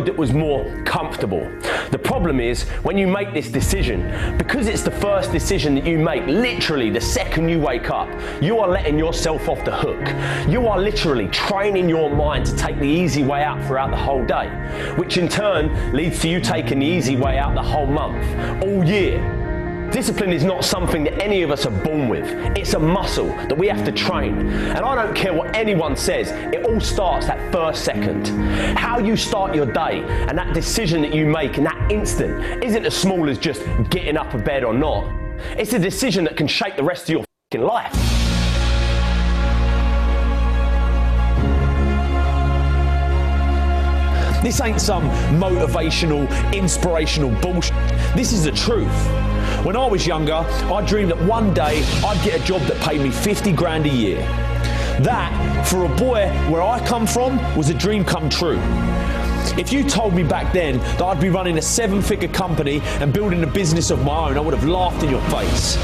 that was more comfortable. The problem is, when you make this decision, because it's the first decision that you make, literally the second you wake up, you are letting yourself off the hook. You are literally training your mind to take the easy way out throughout the whole day, which in turn leads to you taking the easy way out the whole month, all year. Discipline is not something that any of us are born with. It's a muscle that we have to train. And I don't care what anyone says, it all starts that first second. How you start your day and that decision that you make in that instant isn't as small as just getting up a bed or not. It's a decision that can shape the rest of your fucking life. This ain't some motivational, inspirational bullshit. This is the truth. When I was younger, I dreamed that one day I'd get a job that paid me 50 grand a year. That, for a boy where I come from, was a dream come true. If you told me back then that I'd be running a 7-figure company and building a business of my own, I would have laughed in your face.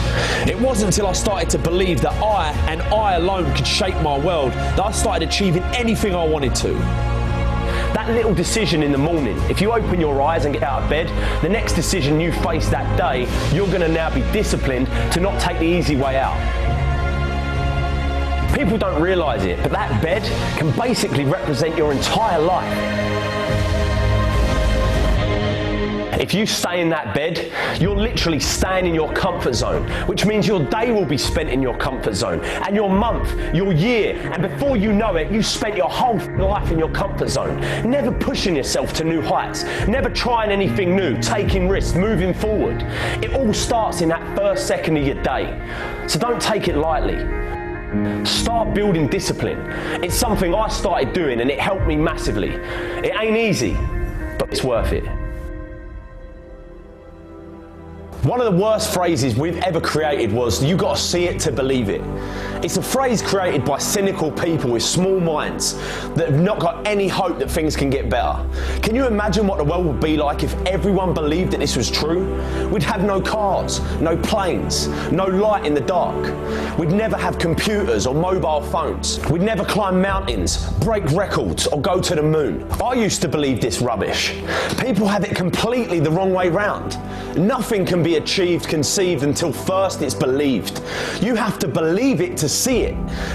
It wasn't until I started to believe that I, and I alone, could shape my world, that I started achieving anything I wanted to. That little decision in the morning, if you open your eyes and get out of bed, the next decision you face that day, you're going to now be disciplined to not take the easy way out. People don't realise it, but that bed can basically represent your entire life. If you stay in that bed, you're literally staying in your comfort zone, which means your day will be spent in your comfort zone, and your month, your year, and before you know it, you spent your whole life in your comfort zone, never pushing yourself to new heights, never trying anything new, taking risks, moving forward. It all starts in that first second of your day, so don't take it lightly. Start building discipline. It's something I started doing and it helped me massively. It ain't easy, but it's worth it. One of the worst phrases we've ever created was, "You gotta see it to believe it." It's a phrase created by cynical people with small minds that have not got any hope that things can get better. Can you imagine what the world would be like if everyone believed that this was true? We'd have no cars, no planes, no light in the dark. We'd never have computers or mobile phones. We'd never climb mountains, break records, or go to the moon. I used to believe this rubbish. People have it completely the wrong way round. Nothing can be achieved, conceived until first it's believed. You have to believe it to see it.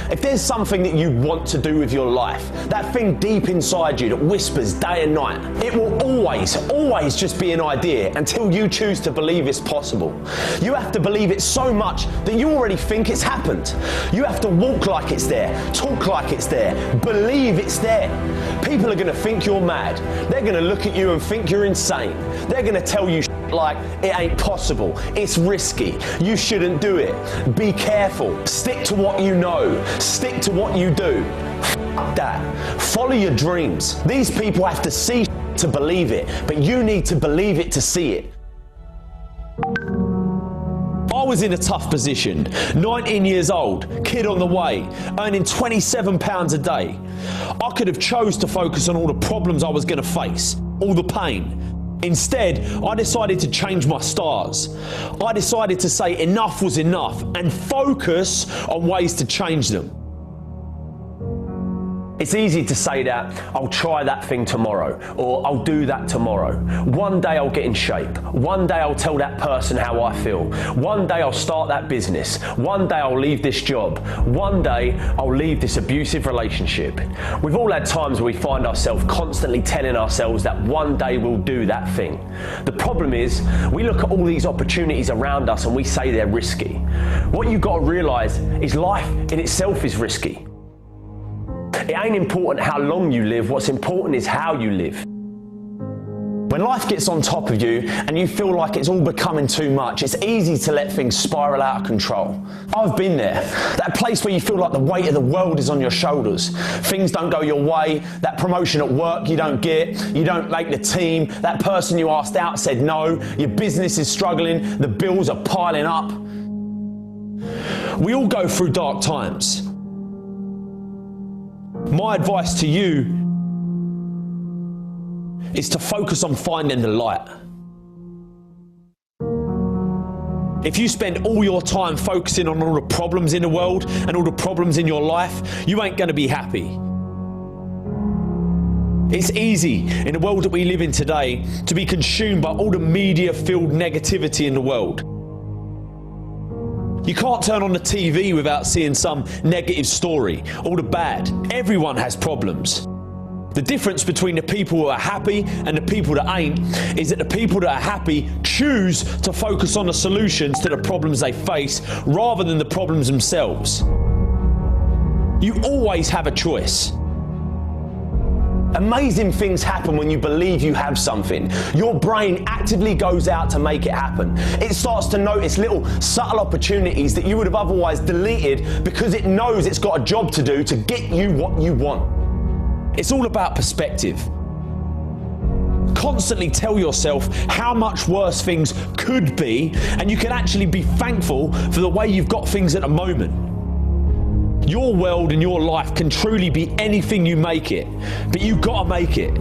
If there's something that you want to do with your life, that thing deep inside you that whispers day and night, it will always just be an idea until you choose to believe it's possible. You have to believe it so much that you already think it's happened. You have to walk like it's there, talk like it's there, believe it's there. People are going to think you're mad. They're going to look at you and think you're insane. They're going to tell you like it ain't possible, it's risky, you shouldn't do it, be careful, stick to what you know, stick to what you do. F that. Follow your dreams. These people have to see to believe it, but you need to believe it to see it. I was in a tough position, 19 years old, kid on the way, earning £27 a day. I could have chose to focus on all the problems I was going to face, all the pain. Instead, I decided to change my stars. I decided to say enough was enough and focus on ways to change them. It's easy to say that, I'll try that thing tomorrow, or I'll do that tomorrow. One day I'll get in shape. One day I'll tell that person how I feel. One day I'll start that business. One day I'll leave this job. One day I'll leave this abusive relationship. We've all had times where we find ourselves constantly telling ourselves that one day we'll do that thing. The problem is, we look at all these opportunities around us and we say they're risky. What you've got to realise is life in itself is risky. It ain't important how long you live, what's important is how you live. When life gets on top of you and you feel like it's all becoming too much, it's easy to let things spiral out of control. I've been there. That place where you feel like the weight of the world is on your shoulders. Things don't go your way, that promotion at work you don't get, you don't make the team, that person you asked out said no, your business is struggling, the bills are piling up. We all go through dark times. My advice to you is to focus on finding the light. If you spend all your time focusing on all the problems in the world and all the problems in your life, you ain't going to be happy. It's easy in the world that we live in today to be consumed by all the media-filled negativity in the world. You can't turn on the TV without seeing some negative story, all the bad. Everyone has problems. The difference between the people who are happy and the people that ain't is that the people that are happy choose to focus on the solutions to the problems they face rather than the problems themselves. You always have a choice. Amazing things happen when you believe you have something. Your brain actively goes out to make it happen. It starts to notice little subtle opportunities that you would have otherwise deleted because it knows it's got a job to do to get you what you want. It's all about perspective. Constantly tell yourself how much worse things could be, and you can actually be thankful for the way you've got things at the moment. Your world and your life can truly be anything you make it, but you've got to make it.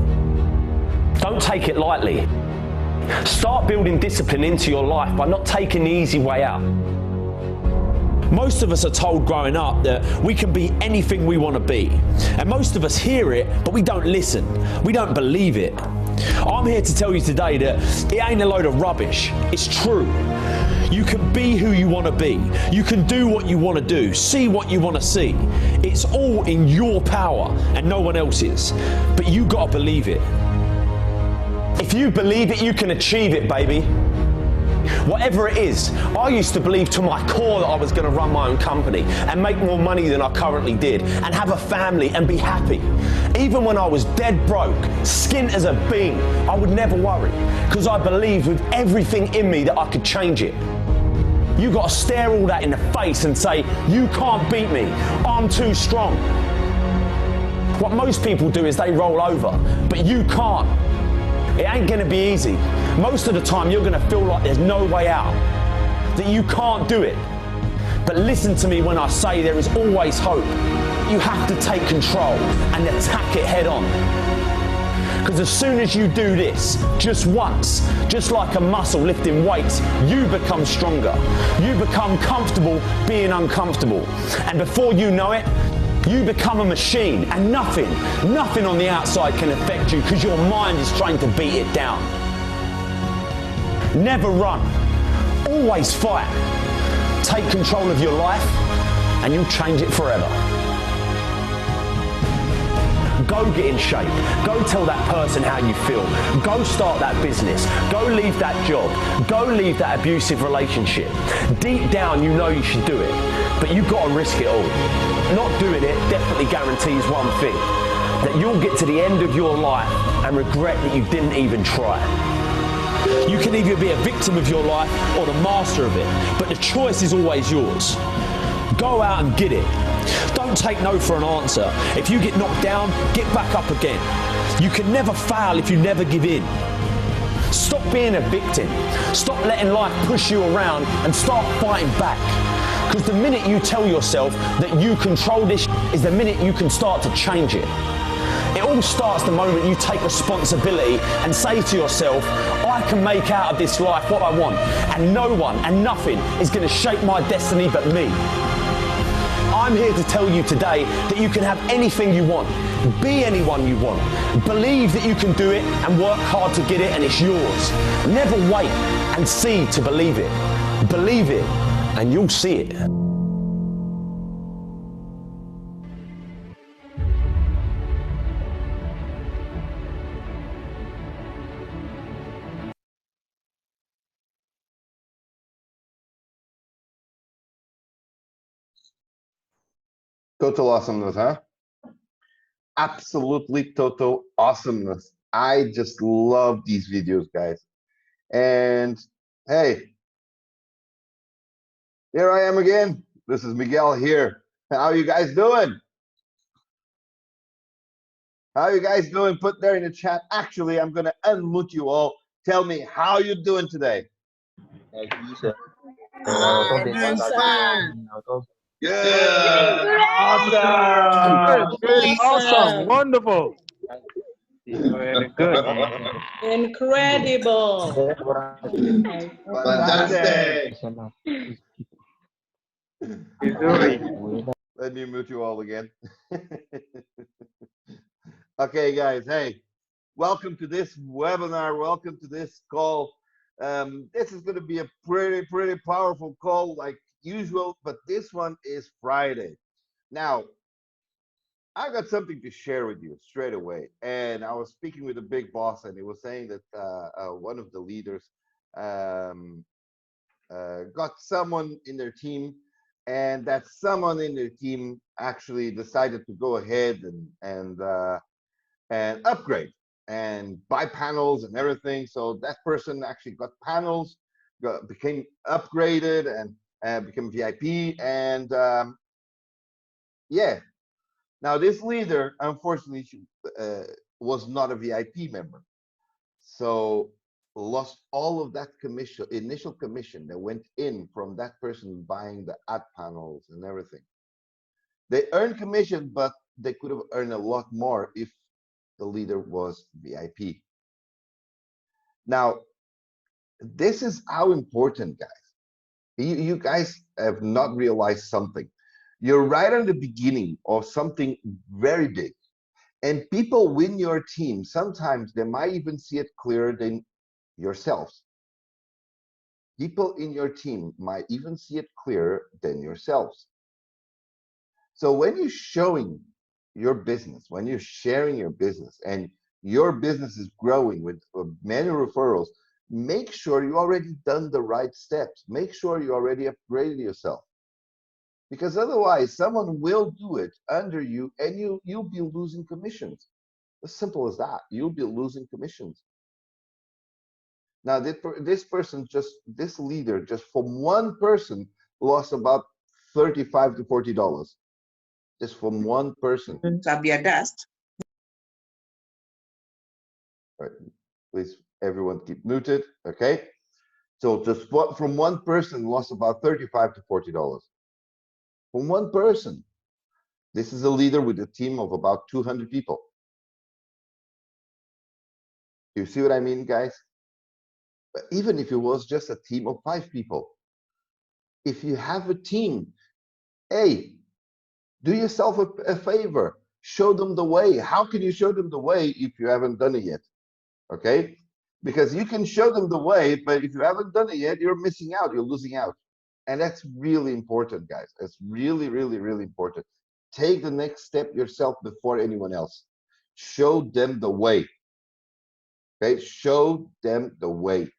Don't take it lightly. Start building discipline into your life by not taking the easy way out. Most of us are told growing up that we can be anything we want to be. And most of us hear it, but we don't listen. We don't believe it. I'm here to tell you today that it ain't a load of rubbish. It's true. You can be who you want to be. You can do what you want to do. See what you want to see. It's all in your power and no one else's. But you got to believe it. If you believe it, you can achieve it, baby. Whatever it is, I used to believe to my core that I was going to run my own company and make more money than I currently did and have a family and be happy. Even when I was dead broke, skint as a bean, I would never worry because I believed with everything in me that I could change it. You got to stare all that in the face and say, you can't beat me, I'm too strong. What most people do is they roll over, but you can't. It ain't going to be easy. Most of the time you're going to feel like there's no way out, that you can't do it. But listen to me when I say there is always hope. You have to take control and attack it head on. Because as soon as you do this, just once, just like a muscle lifting weights, you become stronger. You become comfortable being uncomfortable. And before you know it, you become a machine, and nothing on the outside can affect you because your mind is trying to beat it down. Never run, always fight. Take control of your life and you'll change it forever. Go get in shape. Go tell that person how you feel. Go start that business. Go leave that job. Go leave that abusive relationship. Deep down you know you should do it, but you've got to risk it all. Not doing it definitely guarantees one thing, that you'll get to the end of your life and regret that you didn't even try. You can either be a victim of your life or the master of it, but the choice is always yours. Go out and get it. Don't take no for an answer. If you get knocked down, get back up again. You can never fail if you never give in. Stop being a victim. Stop letting life push you around and start fighting back. Because the minute you tell yourself that you control this is the minute you can start to change it. It all starts the moment you take responsibility and say to yourself, I can make out of this life what I want, and no one and nothing is going to shape my destiny but me. I'm here to tell you today that you can have anything you want, be anyone you want, believe that you can do it and work hard to get it and it's yours. Never wait and see to believe it. Believe it and you'll see it. Total awesomeness, huh? Absolutely total awesomeness. I just love these videos, guys. And hey, here I am again. This is Miguel here. How you guys doing? How you guys doing? Put there in the chat. Actually, I'm gonna unmute you all. Tell me how you doing today. Yeah. Awesome. Wonderful. Very good. Incredible. Fantastic. Missouri. Let me mute you all again. Okay, guys. Hey, welcome to this webinar. Welcome to this call. This is going to be a pretty powerful call, like usual. But this one is Friday. Now, I got something to share with you straight away. And I was speaking with a big boss, and he was saying that one of the leaders got someone in their team, and that someone in their team actually decided to go ahead and upgrade and buy panels and everything. So that person actually got panels, became upgraded, and became VIP. And yeah, now this leader, unfortunately, was not a VIP member, so lost all of that commission, initial commission that went in from that person buying the ad panels and everything. They earned commission, but they could have earned a lot more if the leader was VIP. Now, this is how important, guys. You guys have not realized something. You're right at the beginning of something very big, and people win your team. Sometimes they might even see it clearer than yourselves. People in your team might even see it clearer than yourselves. So when you're showing your business, when you're sharing your business, and your business is growing with many referrals, make sure you already done the right steps. Make sure you already upgraded yourself, because otherwise someone will do it under you, and you'll be losing commissions. As simple as that. You'll be losing commissions. Now this leader, just from one person, lost about $35 to $40, just from one person. Right. Please, everyone, keep muted. Okay. So just from one person lost about $35 to $40 from one person. This is a leader with a team of about 200 people. You see what I mean, guys? But even if it was just a team of 5 people, if you have a team, hey, do yourself a favor. Show them the way. How can you show them the way if you haven't done it yet? Okay? Because you can show them the way, but if you haven't done it yet, you're missing out. You're losing out. And that's really important, guys. It's really important. Take the next step yourself before anyone else. Show them the way. Okay? Show them the way.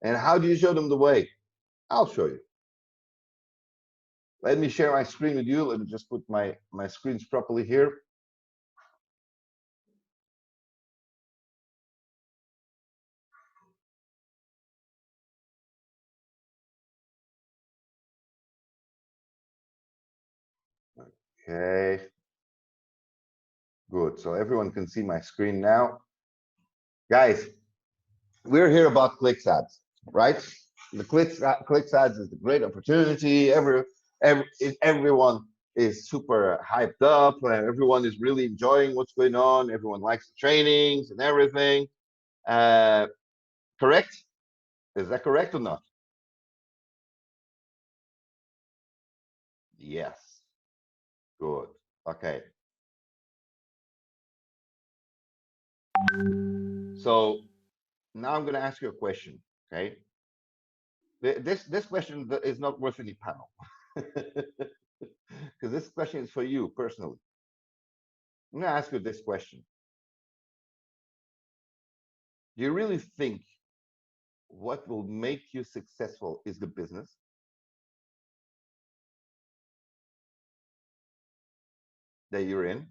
And how do you show them the way? I'll show you. Let me share my screen with you. Let me just put my screens properly here. Okay. Good. So everyone can see my screen now. Guys, we're here about Clicxads, right? The Clicxads is a great opportunity. Everyone is super hyped up, and everyone is really enjoying what's going on. Everyone likes the trainings and everything. Correct? Is that correct or not? Yes. Good. Okay. So now I'm going to ask you a question. Okay. This question is not worth any panel, because this question is for you personally. I'm going to ask you this question. Do you really think what will make you successful is the business? That you're in?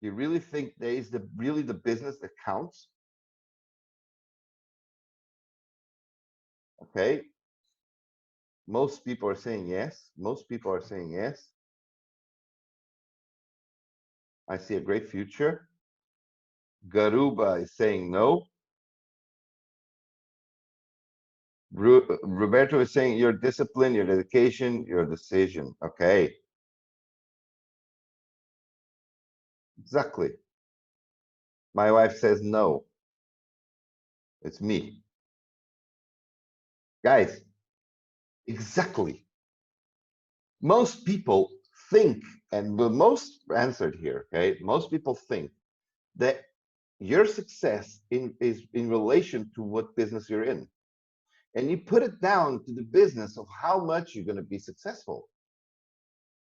You really think there is really the business that counts? Okay. Most people are saying yes. Most people are saying yes. I see a great future. Garuba is saying no. Roberto is saying your discipline, your dedication, your decision. Okay. Exactly. My wife says no. It's me. Guys, exactly. Most people think, and the most answered here, okay, most people think that your success is in relation to what business you're in. And you put it down to the business of how much you're going to be successful,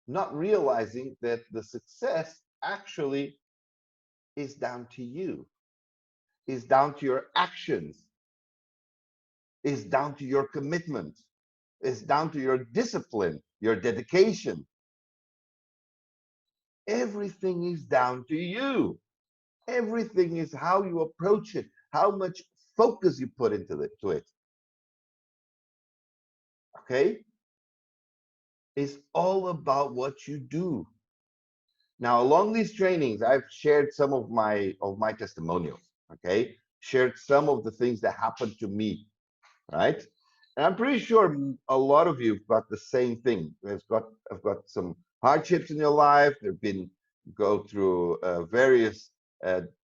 not realizing that the success actually is down to you, is down to your actions, is down to your commitment, is down to your discipline, your dedication. Everything is down to you. Everything is how you approach it, how much focus you put into it. Okay? It's all about what you do. Now, along these trainings, I've shared some of my testimonials. Okay, shared some of the things that happened to me, right? And I'm pretty sure a lot of you've got the same thing. Have got some hardships in your life. They've been go through various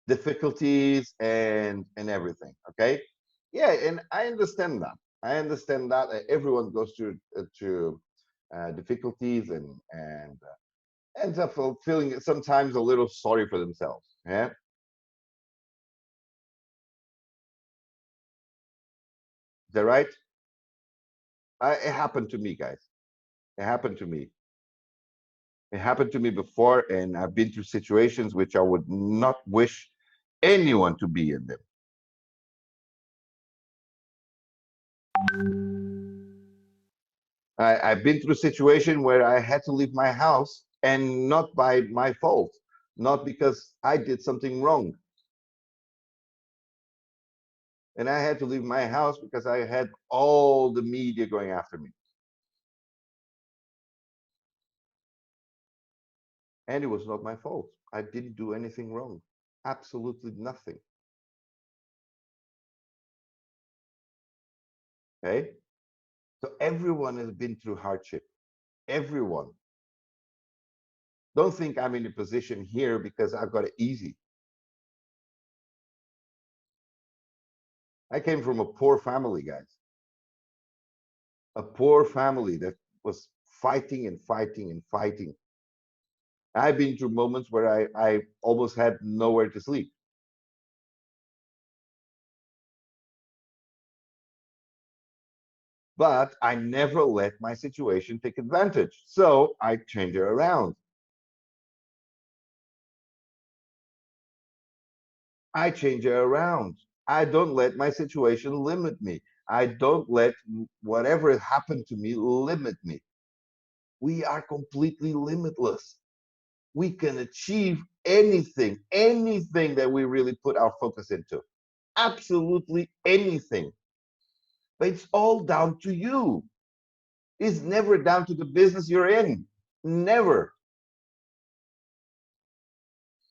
difficulties and everything. Okay, yeah, and I understand that. I understand that everyone goes through difficulties and ends up feeling sometimes a little sorry for themselves. Yeah. Is that right? It happened to me, guys. It happened to me. It happened to me before, and I've been through situations which I would not wish anyone to be in them. I've been through a situation where I had to leave my house, and not by my fault, not because I did something wrong. And I had to leave my house because I had all the media going after me. And it was not my fault. I didn't do anything wrong. Absolutely nothing. Okay? So everyone has been through hardship. Everyone. Don't think I'm in a position here because I've got it easy. I came from a poor family, guys. A poor family that was fighting and fighting and fighting. I've been through moments where I almost had nowhere to sleep. But I never let my situation take advantage. So I change it around. I change it around. I don't let my situation limit me. I don't let whatever happened to me limit me. We are completely limitless. We can achieve anything, anything that we really put our focus into. Absolutely anything. But it's all down to you. It's never down to the business you're in. Never.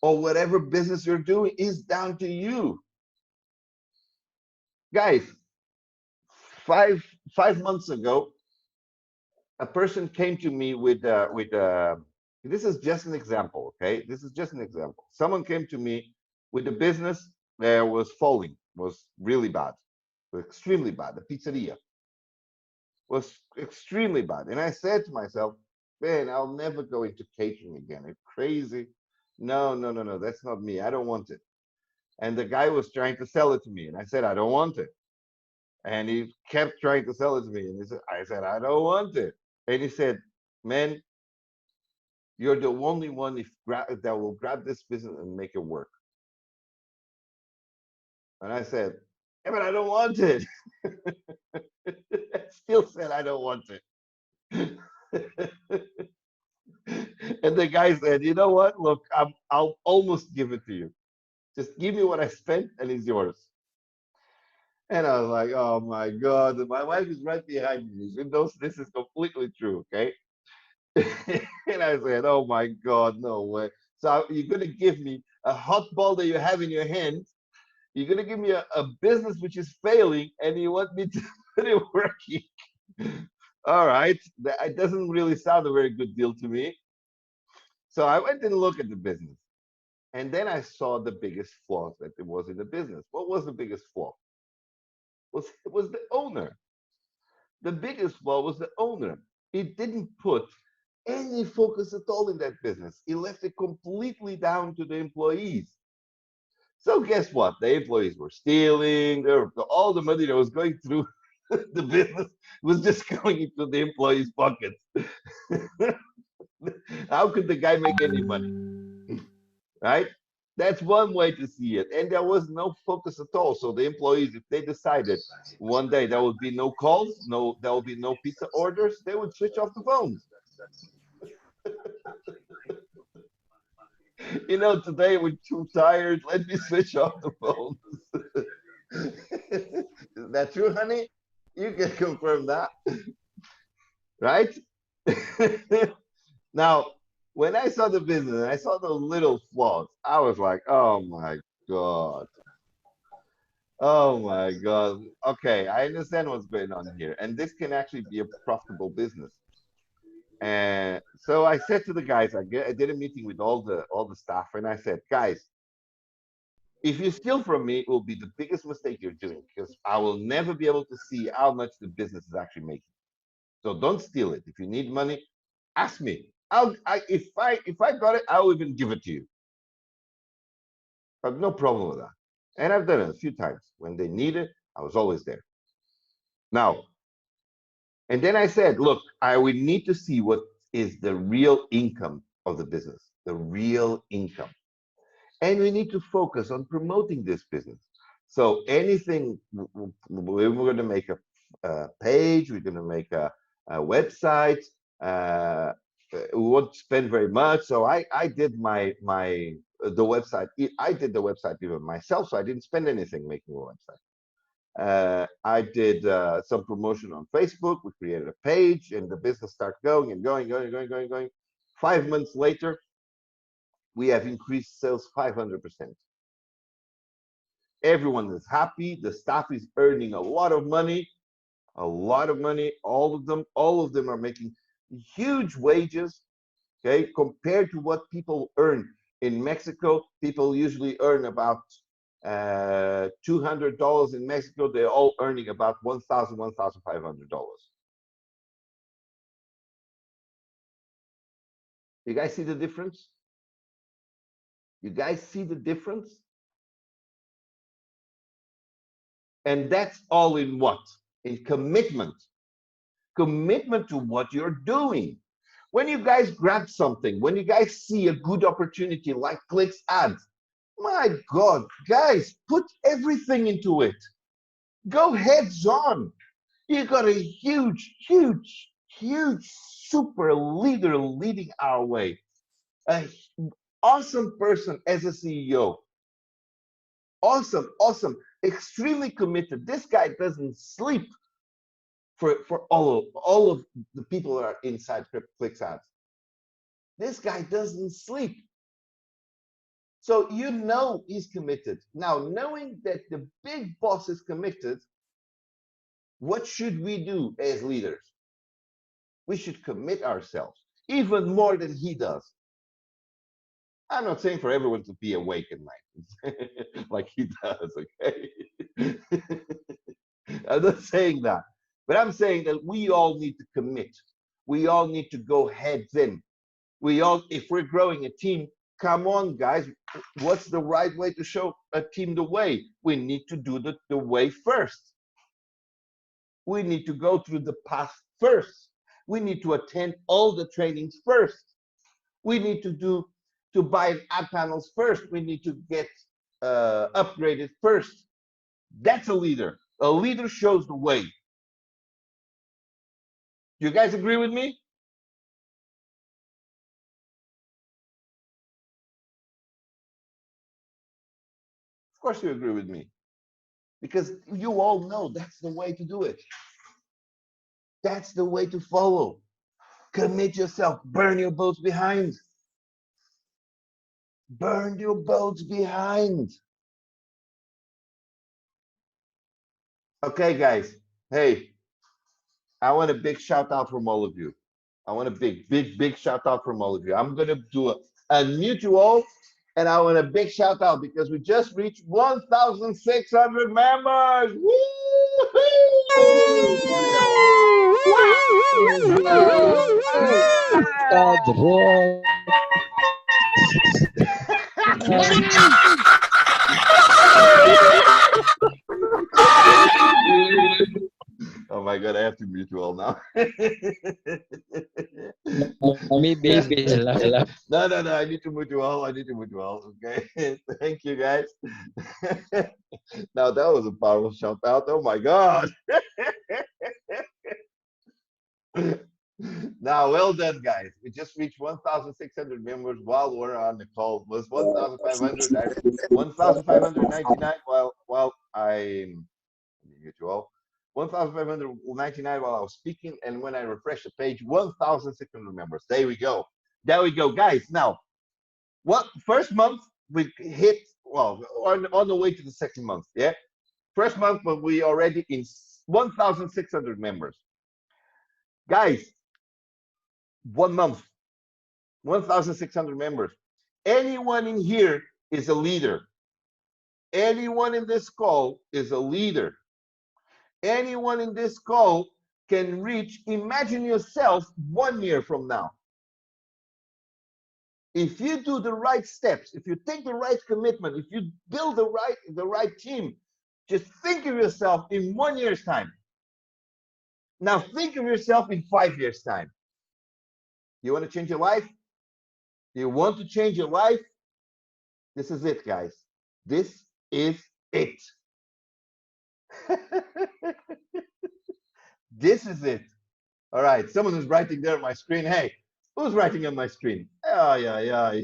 Or whatever business you're doing is down to you. Guys, five months ago, a person came to me with this is just an example, okay? This is just an example. Someone came to me with a business that was falling, was really bad, was extremely bad. The pizzeria was extremely bad. And I said to myself, man, I'll never go into catering again. It's crazy. No, no, no, no, that's not me. I don't want it. And the guy was trying to sell it to me. And I said, I don't want it. And he kept trying to sell it to me. And I said, I don't want it. And he said, man, you're the only one that will grab this business and make it work. And I said, yeah, but I don't want it. I still said, I don't want it. And the guy said, you know what? Look, I'll almost give it to you. Just give me what I spent and it's yours. And I was like, oh my God. And my wife is right behind me. She knows this is completely true, okay? And I said, oh my God, no way. So you're going to give me a hot ball that you have in your hand. You're going to give me a business which is failing and you want me to put it working. All right. That doesn't really sound a very good deal to me. So I went and looked at the business. And then I saw the biggest flaw that there was in the business. What was the biggest flaw? It was the owner. The biggest flaw was the owner. He didn't put any focus at all in that business. He left it completely down to the employees. So guess what? The employees were stealing. All the money that was going through the business was just going into the employees' pockets. How could the guy make any money? Right? That's one way to see it. And there was no focus at all. So the employees, if they decided one day there would be no calls, there will be no pizza orders, they would switch off the phones. You know, today we're too tired. Let me switch off the phones. Is that true, honey? You can confirm that. Right? Now, when I saw the business and I saw the little flaws, I was like, oh my God. Oh my God. Okay, I understand what's going on here. And this can actually be a profitable business. And so I said to the guys, I did a meeting with all the staff, and I said, guys, if you steal from me, it will be the biggest mistake you're doing, because I will never be able to see how much the business is actually making. So don't steal it. If you need money, ask me. If I got it, I'll even give it to you. I have no problem with that. And I've done it a few times. When they need it, I was always there. Now, and then I said, look, I would need to see what is the real income of the business, the real income. And we need to focus on promoting this business. So anything, we're going to make a page, we're going to make a website, we won't spend very much. So I did the website. I did the website even myself, so I didn't spend anything making a website. I did some promotion on Facebook. We created a page, and the business started going and going. 5 months later, we have increased sales 500%. Everyone is happy. The staff is earning a lot of money, All of them are making huge wages. Okay, compared to what people earn in Mexico, people usually earn about $200 in Mexico. They're all earning about $1,000, $1,500. You guys see the difference? You guys see the difference? And that's all in what? In commitment. Commitment to what you're doing. When you guys grab something, when you guys see a good opportunity like Clicxads, my God, guys, put everything into it. Go heads on. You got a huge super leader leading our way. An awesome person as a CEO. Awesome, extremely committed. This guy doesn't sleep for all of the people that are inside Clicxads. This guy doesn't sleep. So you know he's committed. Now, knowing that the big boss is committed, what should we do as leaders? We should commit ourselves even more than he does. I'm not saying for everyone to be awake at night like he does, okay? I'm not saying that, but I'm saying that we all need to commit. We all need to go heads in. If we're growing a team, come on, guys, what's the right way to show a team the way? We need to do the way first. We need to go through the path first. We need to attend all the trainings first. We need to buy ad panels first. We need to get upgraded first. That's a leader. A leader shows the way. You guys agree with me? Of course you agree with me. Because you all know that's the way to do it. That's the way to follow. Commit yourself. Burn your boats behind. Burn your boats behind. Okay, guys. Hey, I want a big shout out from all of you. I want a big shout out from all of you. I'm going to do a mutual, and I want a big shout out because we just reached 1,600 members. Woo! Oh my God, I have to mute you all now. Maybe love. No, no, no, I need to mute you all. I need to mute you all. Okay. Thank you guys. Now that was a powerful shout out. Oh my God. Now, well done, guys. We just reached 1,600 members while we're on the call. It was 1,599 while I'm mute you all. 1,599 while I was speaking, and when I refresh the page, 1,600 members. There we go. There we go, guys. Now, what first month we hit? Well, on the way to the second month. Yeah, first month, but we already in 1,600 members, guys. 1 month, 1,600 members. Anyone in here is a leader. Anyone in this call is a leader. Anyone in this call can reach, imagine yourself 1 year from now. If you do the right steps, if you take the right commitment, if you build the right team, just think of yourself in 1 year's time. Now think of yourself in 5 years' time. You want to change your life? You want to change your life? This is it, guys. This is it. This is it. All right, someone is writing there on my screen. Hey, who's writing on my screen? Oh, yeah.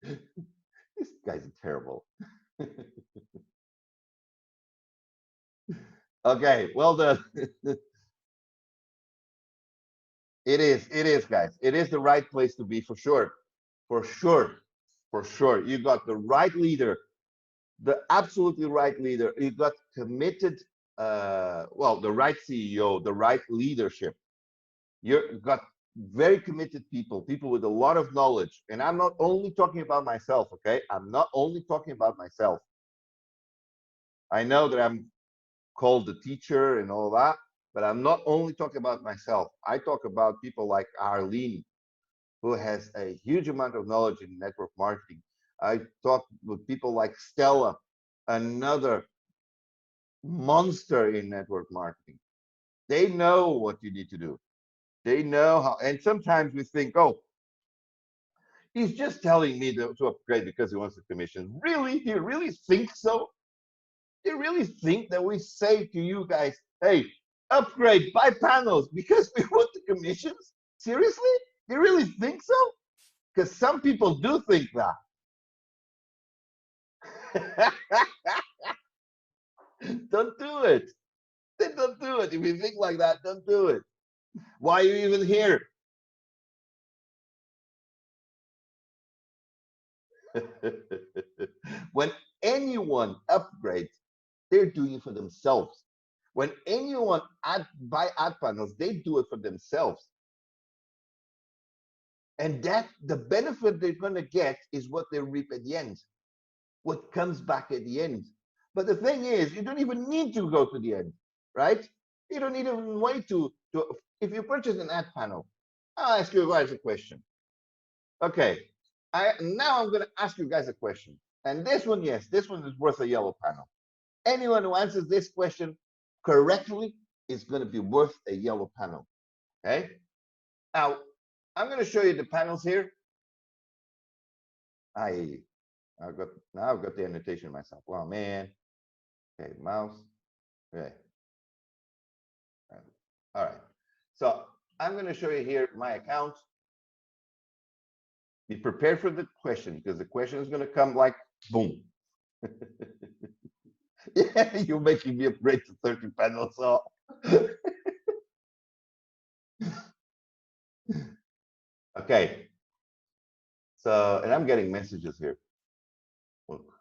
These guys are terrible. Okay, well done. It is, guys. It is the right place to be for sure. For sure. You got the right leader, the absolutely right leader. You got committed, well, the right CEO, the right leadership. You've got very committed people with a lot of knowledge. And I'm not only talking about myself, okay? I'm not only talking about myself. I know that I'm called the teacher and all that, but I'm not only talking about myself. I talk about people like Arlene, who has a huge amount of knowledge in network marketing. I talk with people like Stella, another monster in network marketing. They know what you need to do. They know how, and sometimes we think, oh, he's just telling me to upgrade because he wants the commission. Really? Do you really think so? Do you really think that we say to you guys, hey, upgrade, buy panels because we want the commissions? Seriously? Do you really think so? Because some people do think that. Don't do it. Don't do it. If you think like that, don't do it. Why are you even here? When anyone upgrades, they're doing it for themselves. When anyone buy ad panels, they do it for themselves. And that the benefit they're going to get is what they reap at the end, what comes back at the end. But the thing is, you don't even need to go to the end, right? You don't even wait to if you purchase an ad panel. I'll ask you guys a question. Okay, now I'm going to ask you guys a question. And this one, yes, this one is worth a yellow panel. Anyone who answers this question correctly is going to be worth a yellow panel. Okay. Now, I'm going to show you the panels here. I've got the annotation myself. Wow, man. Okay, mouse. Okay. All right. So I'm going to show you here my account. Be prepared for the question because the question is going to come like boom. Yeah, you're making me upgrade to 30 panels. So okay. So, and I'm getting messages here. Look,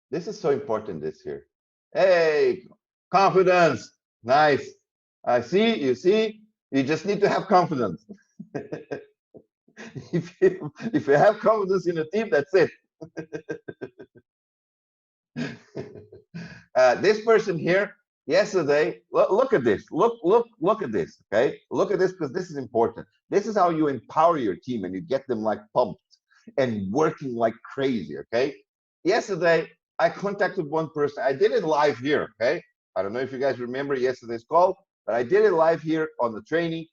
this is so important this here. Hey, confidence. Nice. I see, you see, you just need to have confidence. If you have confidence in a team, that's it. This person here yesterday, look at this. Look at this. Okay, look at this because this is important. This is how you empower your team and you get them like pumped and working like crazy. Okay, yesterday I contacted one person. I did it live here. Okay, I don't know if you guys remember yesterday's call, but I did it live here on the training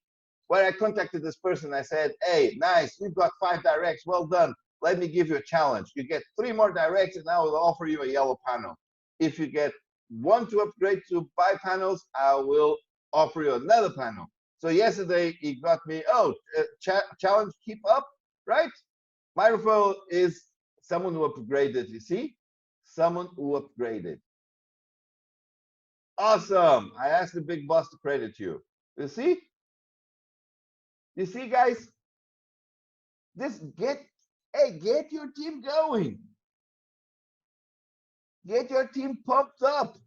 where I contacted this person. I said, hey, nice, we've got 5 directs. Well done. Let me give you a challenge. You get 3 more directs and I will offer you a yellow panel. If you get 1 to upgrade to 5 panels, I will offer you another panel. So yesterday he got me, challenge, keep up, right? My referral is someone who upgraded, you see? Someone who upgraded. Awesome. I asked the big boss to credit you. You see? You see, guys? This get your team going. Get your team pumped up.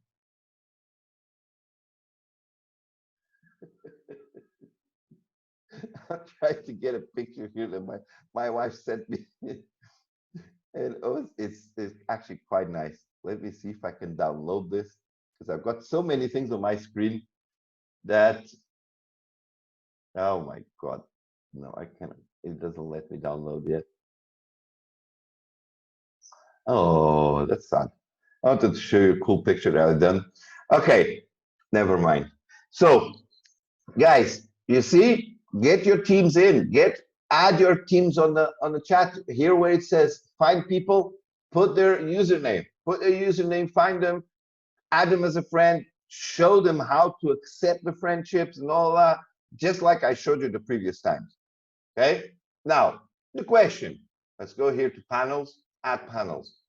I'm trying to get a picture here that my wife sent me. And it's actually quite nice. Let me see if I can download this because I've got so many things on my screen that, oh my God, no, I cannot. It doesn't let me download yet. Oh, that's sad. I wanted to show you a cool picture that I've done. Okay, never mind. So, guys, you see, get your teams in. Add your teams on the chat here where it says find people. Put their username. Find them, add them as a friend. Show them how to accept the friendships and all that, just like I showed you the previous times. Okay. Now the question. Let's go here to panels. Add panels.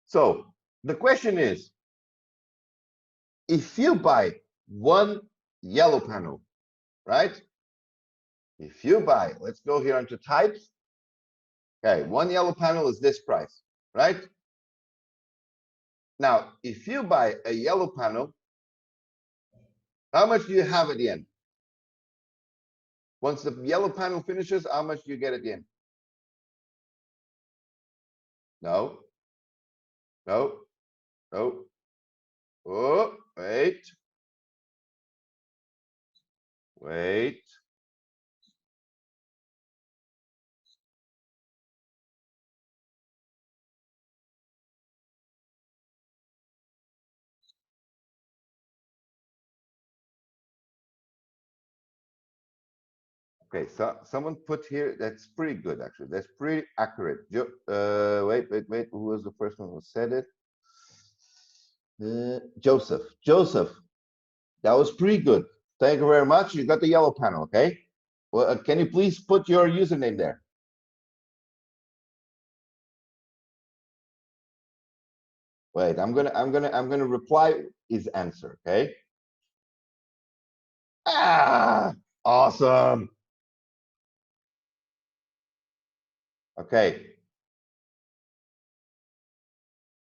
So the question is, if you buy 1 yellow panel, right? If you buy, let's go here onto types. Okay, 1 yellow panel is this price, right? Now, if you buy a yellow panel, how much do you have at the end? Once the yellow panel finishes, how much do you get at the end? No. No. No. Oh, wait. Wait. Okay, so someone put here, that's pretty good, actually. That's pretty accurate. Wait. Who was the first one who said it? Joseph. Joseph, that was pretty good. Thank you very much. You got the yellow panel, okay? Well, can you please put your username there? Wait, I'm gonna reply his answer, okay? Ah, awesome. Okay.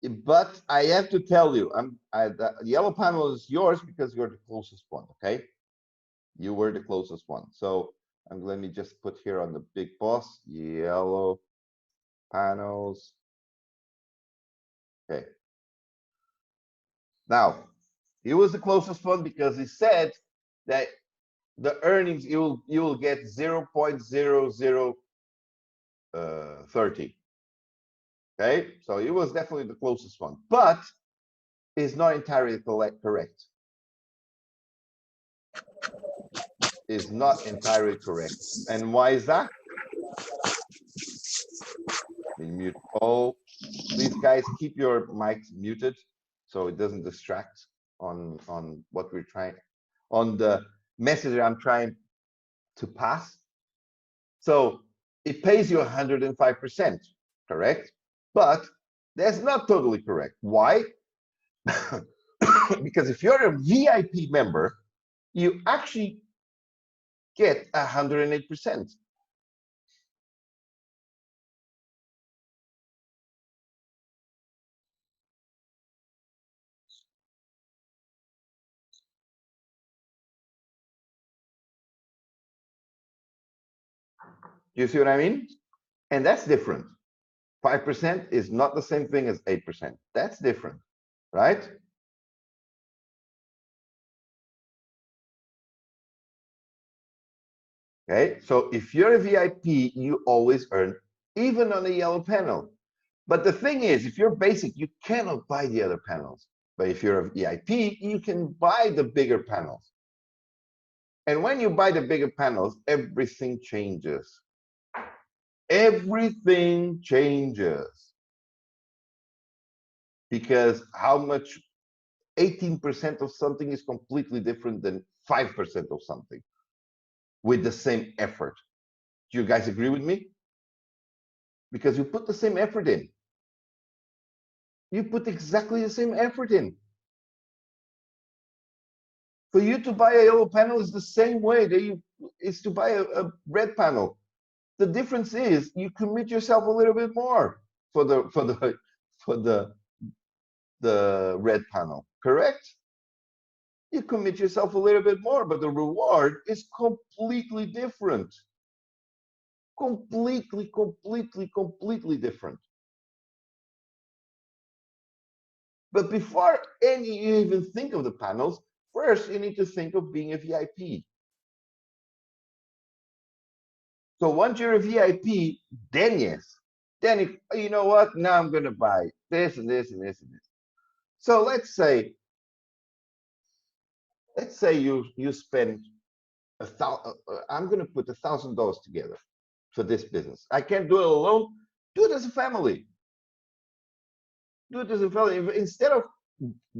But I have to tell you, the yellow panel is yours because you're the closest one, okay? You were the closest one. So let me just put here on the big boss, yellow panels. Okay. Now, he was the closest one because he said that the earnings you will get 0.0030. Okay, so he was definitely the closest one, but is not entirely correct. Is not entirely correct. And why is that? Let me mute all. Please, guys, keep your mics muted so it doesn't distract on what we're trying, on the message I'm trying to pass. So it pays you 105%, correct? But that's not totally correct. Why? Because if you're a VIP member, you actually get 108%. Do you see what I mean? And that's different. 5% is not the same thing as 8%. That's different, right? Okay, so if you're a VIP, you always earn, even on a yellow panel. But the thing is, if you're basic, you cannot buy the other panels. But if you're a VIP, you can buy the bigger panels. And when you buy the bigger panels, everything changes. Everything changes. Because how much 18% of something is completely different than 5% of something with the same effort. Do you guys agree with me? Because you put the same effort in. You put exactly the same effort in. For you to buy a yellow panel is the same way that is to buy a red panel. The difference is you commit yourself a little bit more for the red panel, correct? You commit yourself a little bit more, but the reward is completely different. Completely different. But before you even think of the panels, first you need to think of being a VIP. So once you're a VIP, then yes. Then if you know what, now I'm gonna buy this and this and this and this. So let's say you spend I'm gonna put $1,000 together for this business. I can't do it alone. Do it as a family. Do it as a family. Instead of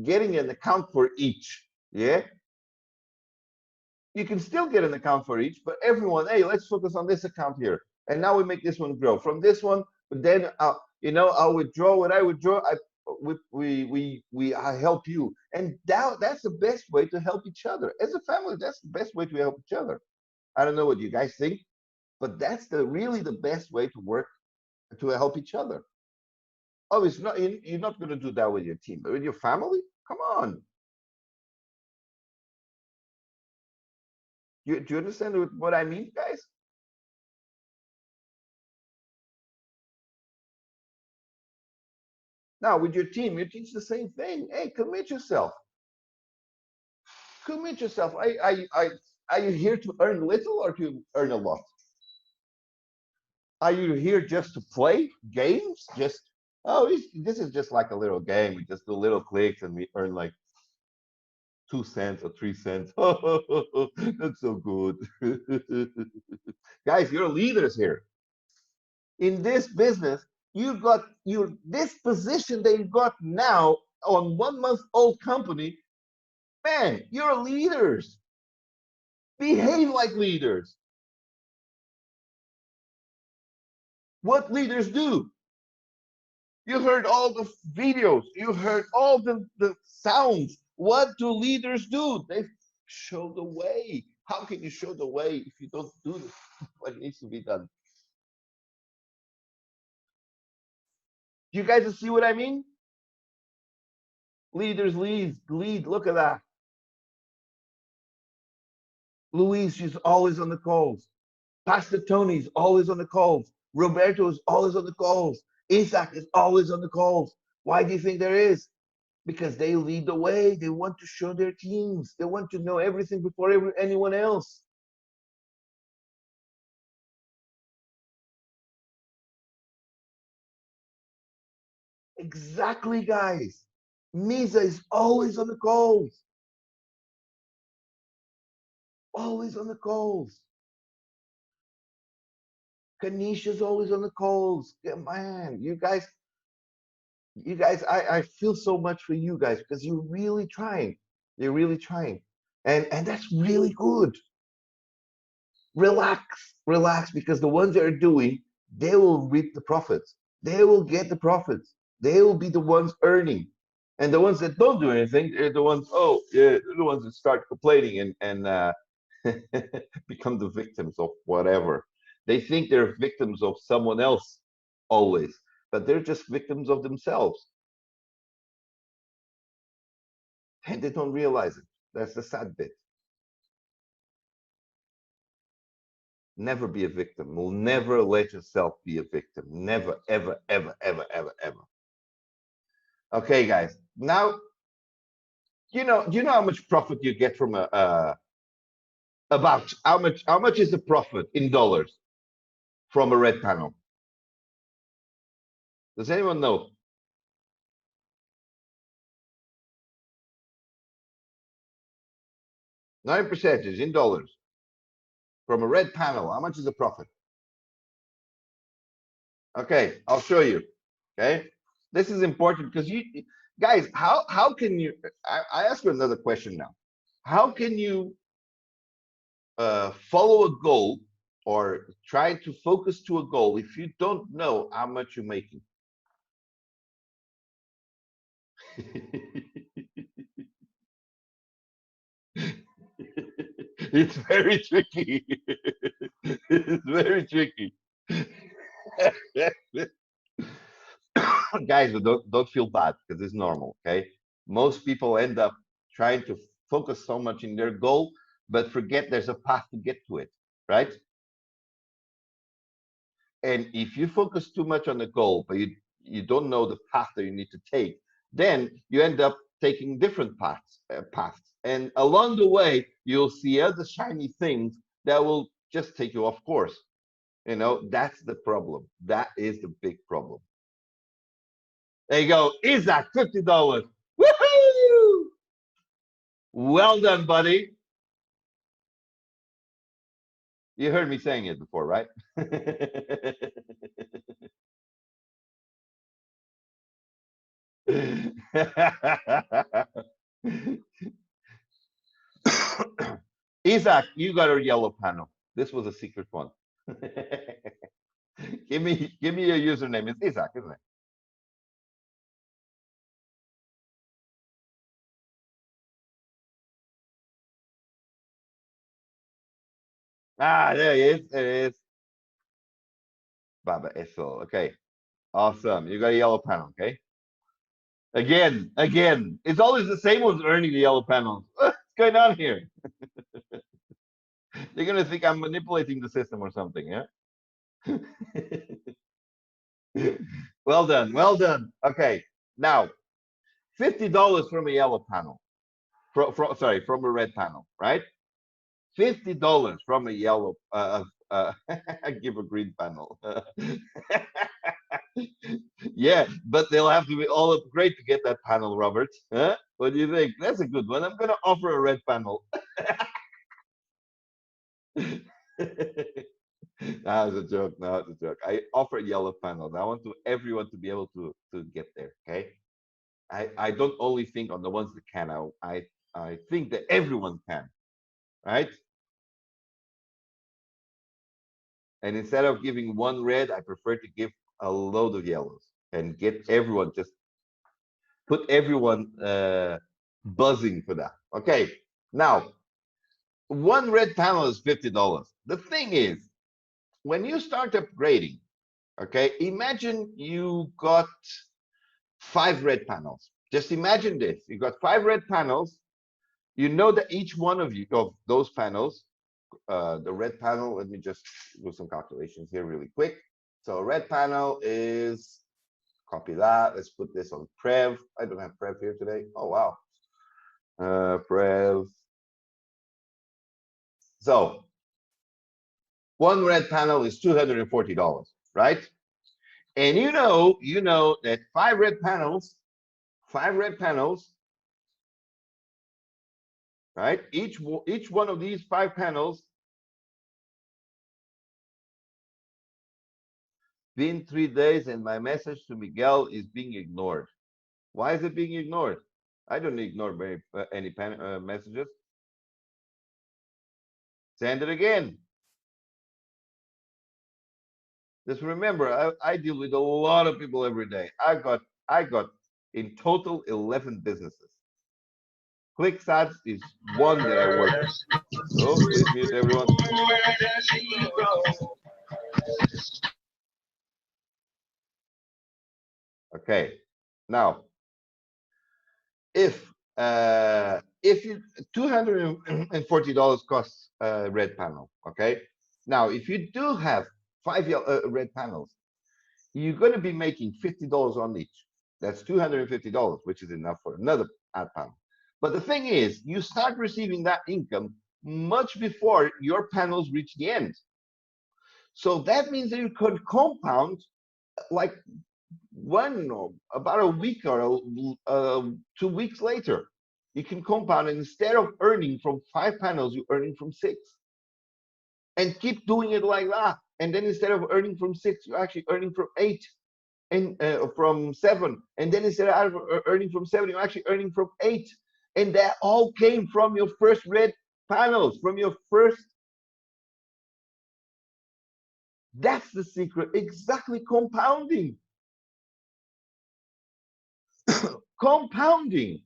getting an account for each, yeah, you can still get an account for each, but everyone, hey, let's focus on this account here. And now we make this one grow. From this one, but then I'll withdraw what I withdraw. I help you. And that's the best way to help each other. As a family, that's the best way to help each other. I don't know what you guys think, but that's really the best way to work to help each other. Oh, it's not you're not going to do that with your team, but with your family? Come on. Do you understand what I mean, guys? Now with your team, you teach the same thing. Hey, commit yourself. Commit yourself. Are you here to earn little or to earn a lot? Are you here just to play games? Just this is just like a little game. We just do little clicks and we earn like 2 cents or 3 cents. That's so good. Guys, you're leaders here. In this business, you got this position that you got now on 1 month old company. Man, you're leaders. Behave like leaders. What leaders do? You heard all the videos. You heard all the sounds. What do leaders do? They show the way. How can you show the way if you don't do what needs to be done? You guys see what I mean? Leaders lead. Look at that. Luis, she's always on the calls. Pastor Tony's always on the calls. Roberto is always on the calls. Isaac is always on the calls. Why do you think there is? Because they lead the way. They want to show their teams. They want to know everything before anyone else. Exactly, guys. Misa is always on the calls. Always on the calls. Kanisha's always on the calls. Yeah, man, you guys, I feel so much for you guys because you're really trying. You're really trying. And that's really good. Relax, because the ones that are doing, they will reap the profits. They will get the profits. They will be the ones earning. And the ones that don't do anything, they're the ones, oh, yeah, they're the ones that start complaining and become the victims of whatever. They think they're victims of someone else always, but they're just victims of themselves. And they don't realize it. That's the sad bit. Never be a victim. Will never let yourself be a victim. Never, ever, ever, ever, ever, ever. Okay, guys. Now, do you know how much profit you get from about how much is the profit in dollars from a red panel? Does anyone know? Nine percentage in dollars from a red panel. How much is the profit? Okay, I'll show you. Okay, this is important because you guys, how can you? I ask you another question now. How can you follow a goal or try to focus to a goal if you don't know how much you're making? It's very tricky. It's very tricky. Guys, but don't feel bad because it's normal. Okay, most people end up trying to focus so much in their goal, but forget there's a path to get to it, right? And if you focus too much on the goal, but you don't know the path that you need to take, then you end up taking different paths, and along the way you'll see other shiny things that will just take you off course. You know, that's the problem. That is the big problem. There you go, Isaac, $50. Woohoo! Well done, buddy. You heard me saying it before, right? Isaac, you got a yellow panel. This was a secret one. give me your username. It's Isaac, isn't it? Ah, there he is. There he is. Baba Essel. Okay. Awesome. You got a yellow panel, okay? Again. It's always the same ones earning the yellow panels. What's going on here? They're gonna think I'm manipulating the system or something, yeah? Well done, well done. Okay, now $50 from a yellow panel. Sorry, from a red panel, right? $50 from a yellow I give a green panel. Yeah, but they'll have to be all upgrade to get that panel, Robert. Huh? What do you think? That's a good one. I'm gonna offer a red panel. No, it's a joke. No, it's a joke. I offer yellow panels. I want everyone to be able to get there. Okay. I don't only think on the ones that can. I think that everyone can. Right. And instead of giving one red, I prefer to give a load of yellows and get everyone, just put everyone buzzing for that. Okay. Now, one red panel is $50. The thing is, when you start upgrading, okay, imagine you got 5 red panels. Just imagine this. You got 5 red panels. You know that each one of those panels, the red panel, let me just do some calculations here really quick. So red panel is, copy that. Let's put this on Prev. I don't have Prev here today. Oh, wow. Prev. So one red panel is $240, right? And you know that 5 red panels, right? Each one of these 5 panels, been 3 days and my message to Miguel is being ignored. Why is it being ignored? I don't ignore any messages. Send it again. Just remember, I deal with a lot of people every day. I got in total 11 businesses. Clicxads is one that I work with. Oh, please mute everyone. Okay, now if you $240 costs red panel, okay, Now, if you do have 5 red panels, you're going to be making $50 on each. That's $250, which is enough for another ad panel. But the thing is, you start receiving that income much before your panels reach the end. So that means that you could compound like about a week or 2 weeks later. You can compound, and instead of earning from 5 panels, you're earning from 6. And keep doing it like that. And then instead of earning from 6, you're actually earning from 8 and from 7. And then instead of earning from 7, you're actually earning from 8. And that all came from your first red panels, from your first. That's the secret. Exactly, compounding. Compounding.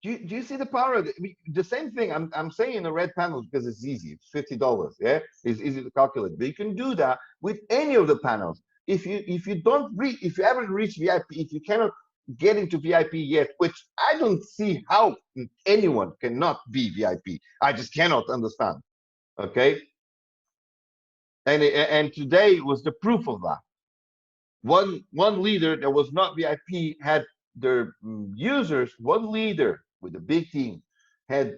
Do you see the power of it? The same thing I'm saying in the red panels because it's easy. It's $50. Yeah, it's easy to calculate. But you can do that with any of the panels. If you don't reach, if you haven't reached VIP, if you cannot get into VIP yet, which I don't see how anyone cannot be VIP. I just cannot understand. Okay. And today was the proof of that. One leader that was not VIP had their users, one leader with a big team had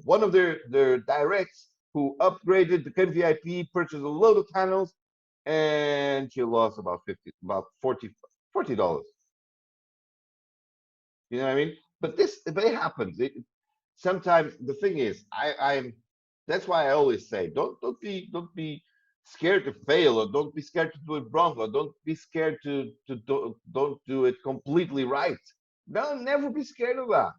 one of their directs who upgraded, became VIP, purchased a load of panels, and she lost about $40. You know what I mean? But it happens. Sometimes the thing is, that's why I always say, don't be scared to fail, or don't be scared to do it wrong, or don't be scared to don't do it completely right. No, never be scared of that.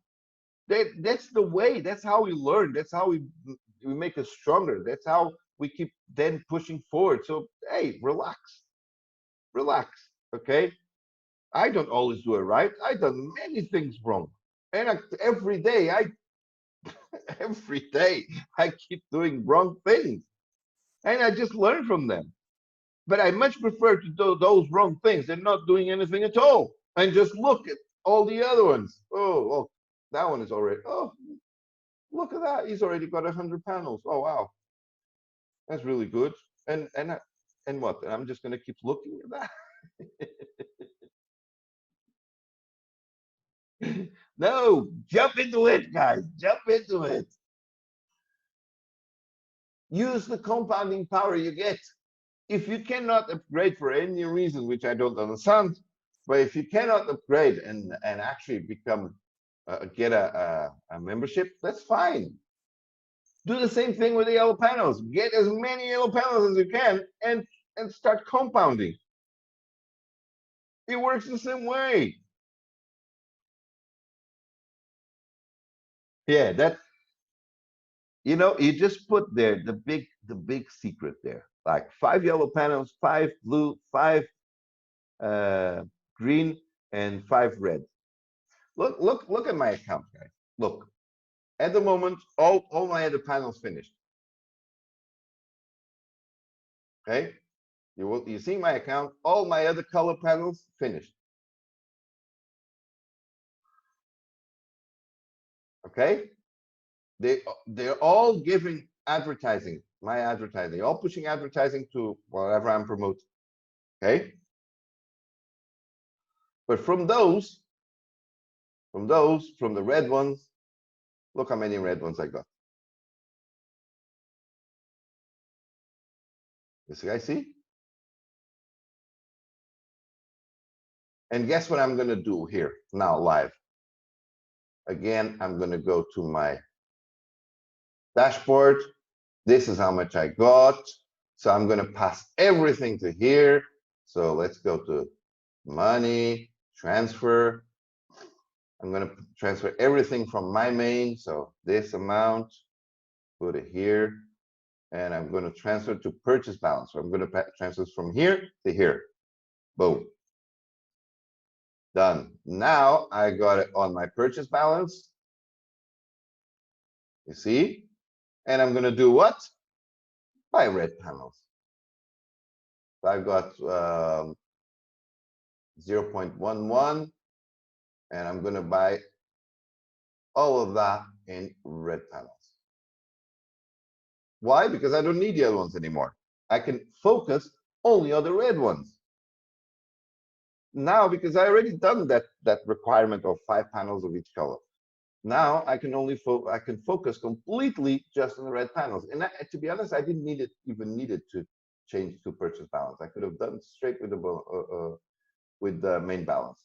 That's the way. That's how we learn. That's how we make us stronger. That's how we keep then pushing forward. So hey, relax, okay? I don't always do it right. I've done many things wrong, and every day I keep doing wrong things, and I just learn from them. But I much prefer to do those wrong things than not doing anything at all and just look at all the other ones. Oh, that one is already. Oh, look at that. He's already got 100 panels. Oh, wow, that's really good. And what? I'm just gonna keep looking at that. No, jump into it, guys. Jump into it. Use the compounding power you get. If you cannot upgrade for any reason, which I don't understand, but if you cannot upgrade and actually become get a membership, that's fine. Do the same thing with the yellow panels. Get as many yellow panels as you can and start compounding. It works the same way. Yeah, that, you just put there the big secret there, like 5 yellow panels, 5 blue, 5 green, and 5 red. Look at my account, guys. Look, at the moment, all my other panels finished. Okay, you see my account, all my other color panels finished. Okay, they're all giving advertising, my advertising, all pushing advertising to whatever I'm promoting. Okay, but from the red ones, look how many red ones I got. This guy, see? And guess what I'm gonna do here now live? Again, I'm gonna go to my dashboard. This is how much I got. So I'm gonna pass everything to here. So let's go to money, transfer. I'm gonna transfer everything from my main. So this amount, put it here. And I'm gonna transfer to purchase balance. So I'm gonna transfer from here to here. Boom. Done. Now I got it on my purchase balance. You see? And I'm gonna do what? Buy red panels. So I've got 0.11, And I'm gonna buy all of that in red panels. Why? Because I don't need the other ones anymore. I can focus only on the red ones. Now, because I already done that requirement of 5 panels of each color. Now I can only focus completely just on the red panels. And to be honest, I didn't even need it to change to purchase balance. I could have done straight with the main balance.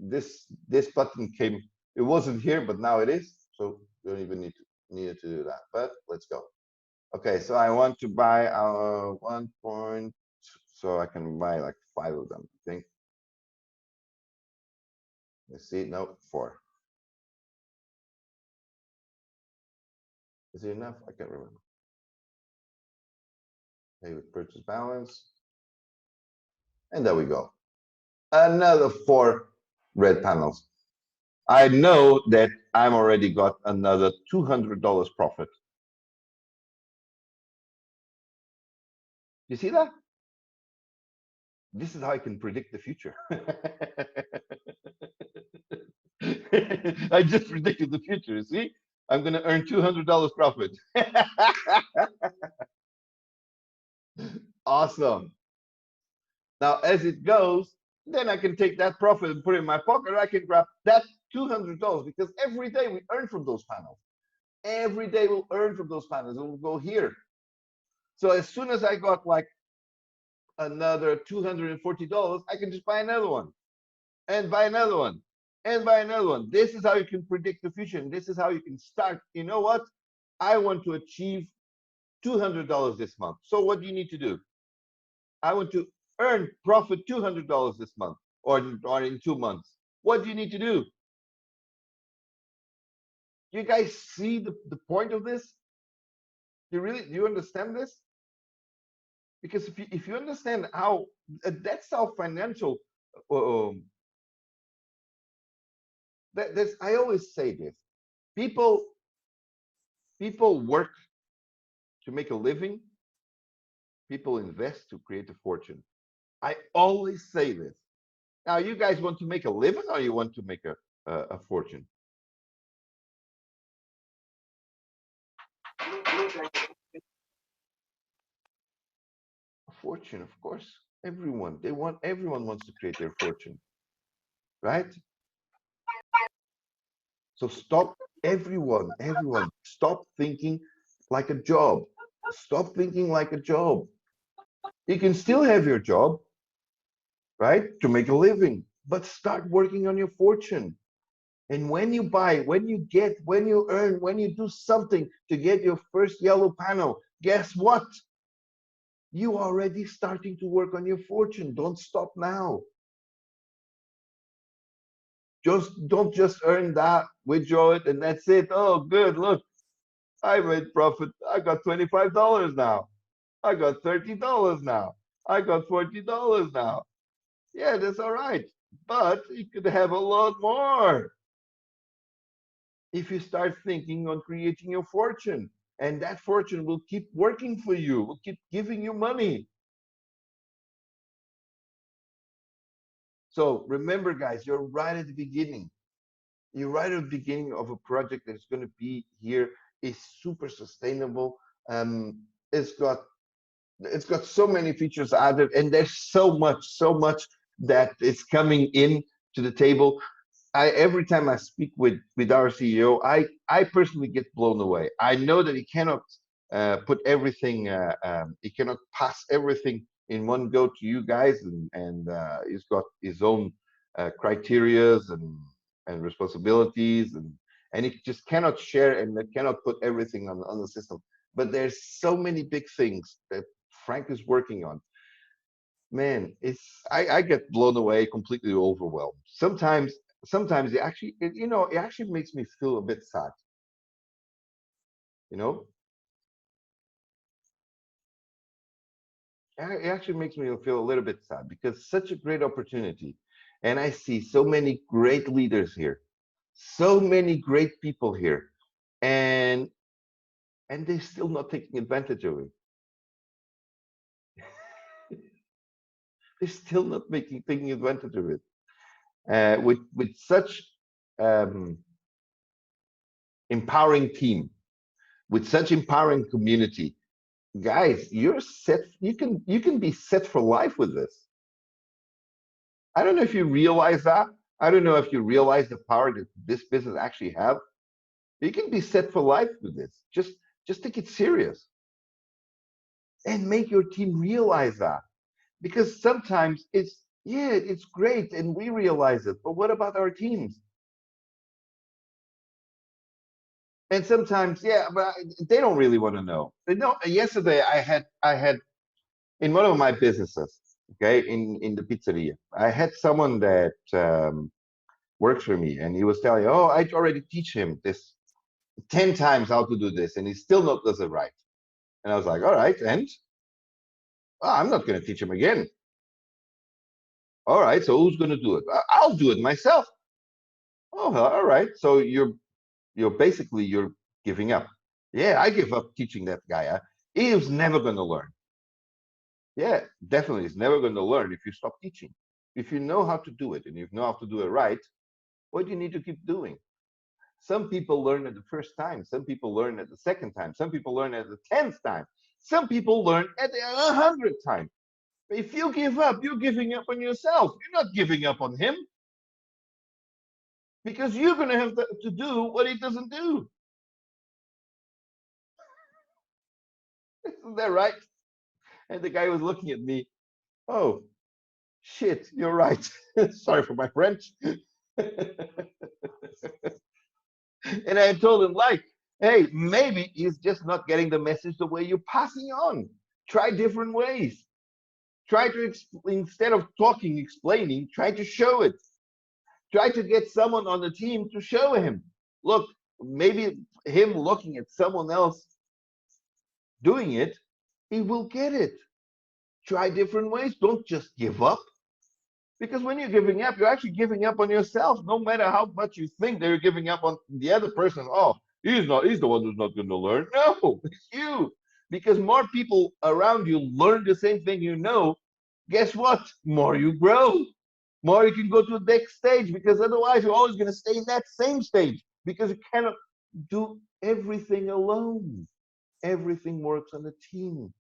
This button came, it wasn't here, but now it is. So you don't even need to do that. But let's go. Okay, so I want to buy 1 point, so I can buy like 5 of them, I think. Let's see, no, 4. Is it enough? I can't remember. Pay with purchase balance. And there we go. Another 4 red panels. I know that I'm already got another $200 profit. You see that? This is how I can predict the future. I just predicted the future, you see? I'm gonna earn $200 profit. Awesome. Now, as it goes, then I can take that profit and put it in my pocket. I can grab that $200 because every day we earn from those panels. Every day we'll earn from those panels. It will go here. So as soon as I got like another $240, I can just buy another one and buy another one and buy another one. This is how you can predict the future. And this is how you can start. You know what? I want to achieve $200 this month. So what do you need to do? I want to earn profit $200 this month or in 2 months. What do you need to do? You guys see the point of this? Do you understand this? Because if you understand how that's how financial I always say this. People work to make a living. People invest to create a fortune. I always say this. Now, you guys want to make a living or you want to make a fortune? A fortune, of course. Everyone wants to create their fortune, right? So stop, everyone, stop thinking like a job. Stop thinking like a job. You can still have your job, right, to make a living, but start working on your fortune. And when you buy, when you get, when you earn, when you do something to get your first yellow panel, guess what? You are already starting to work on your fortune. Don't stop now. Don't just earn that, withdraw it, and that's it. Oh, good, look, I made profit. I got $25 now. I got $30 now. I got $40 now. Yeah, that's all right. But you could have a lot more if you start thinking on creating your fortune. And that fortune will keep working for you, will keep giving you money. So remember, guys, you're right at the beginning. You're right at the beginning of a project that's going to be here. It's super sustainable. It's got so many features added, and there's so much that is coming in to the table. Every time I speak with our CEO, I personally get blown away. I know that he cannot put everything, he cannot pass everything in one go to you guys, and he's got his own criterias and responsibilities, and he just cannot share and cannot put everything on the system. But there's so many big things that Frank is working on. Man, I get blown away, completely overwhelmed. Sometimes it actually makes me feel a bit sad. It actually makes me feel a little bit sad because such a great opportunity, and I see so many great leaders here, so many great people here, and they're still not taking advantage of it. They're still not taking advantage of it. With such empowering team, with such empowering community, guys, you're set. You can be set for life with this. I don't know if you realize that. I don't know if you realize the power that this business actually have. You can be set for life with this. Just take it serious and make your team realize that. Because sometimes it's, yeah, it's great and we realize it, but what about our teams? And sometimes, yeah, but they don't really want to know. They know. Yesterday, I had in one of my businesses, okay, in the pizzeria, I had someone that works for me, and he was telling, oh, I already teach him this 10 times how to do this, and he still not does it right. And I was like, all right, and oh, I'm not going to teach him again. All right, so who's going to do it? I'll do it myself. Oh, all right. So you're basically you're giving up. Yeah, I give up teaching that guy. Huh? He was never going to learn. Yeah, definitely, he's never going to learn if you stop teaching. If you know how to do it and you know how to do it right, what do you need to keep doing? Some people learn at the first time. Some people learn at the second time. Some people learn at the 10th time. Some people learn at the 100th time. If you give up, you're giving up on yourself. You're not giving up on him, because you're going to have to do what he doesn't do. Isn't that right? And the guy was looking at me. Oh, shit, you're right. Sorry for my French. And I told him, like, hey, maybe he's just not getting the message the way you're passing on. Try different ways. Try to, instead of talking, explaining, try to show it. Try to get someone on the team to show him. Look, maybe him looking at someone else doing it, he will get it. Try different ways. Don't just give up. Because when you're giving up, you're actually giving up on yourself, no matter how much you think that you're giving up on the other person. Oh, he's the one who's not going to learn. No, it's you. Because more people around you learn the same thing you know, guess what? More you grow, more you can go to the next stage, because otherwise you're always going to stay in that same stage, because you cannot do everything alone. Everything works on a team.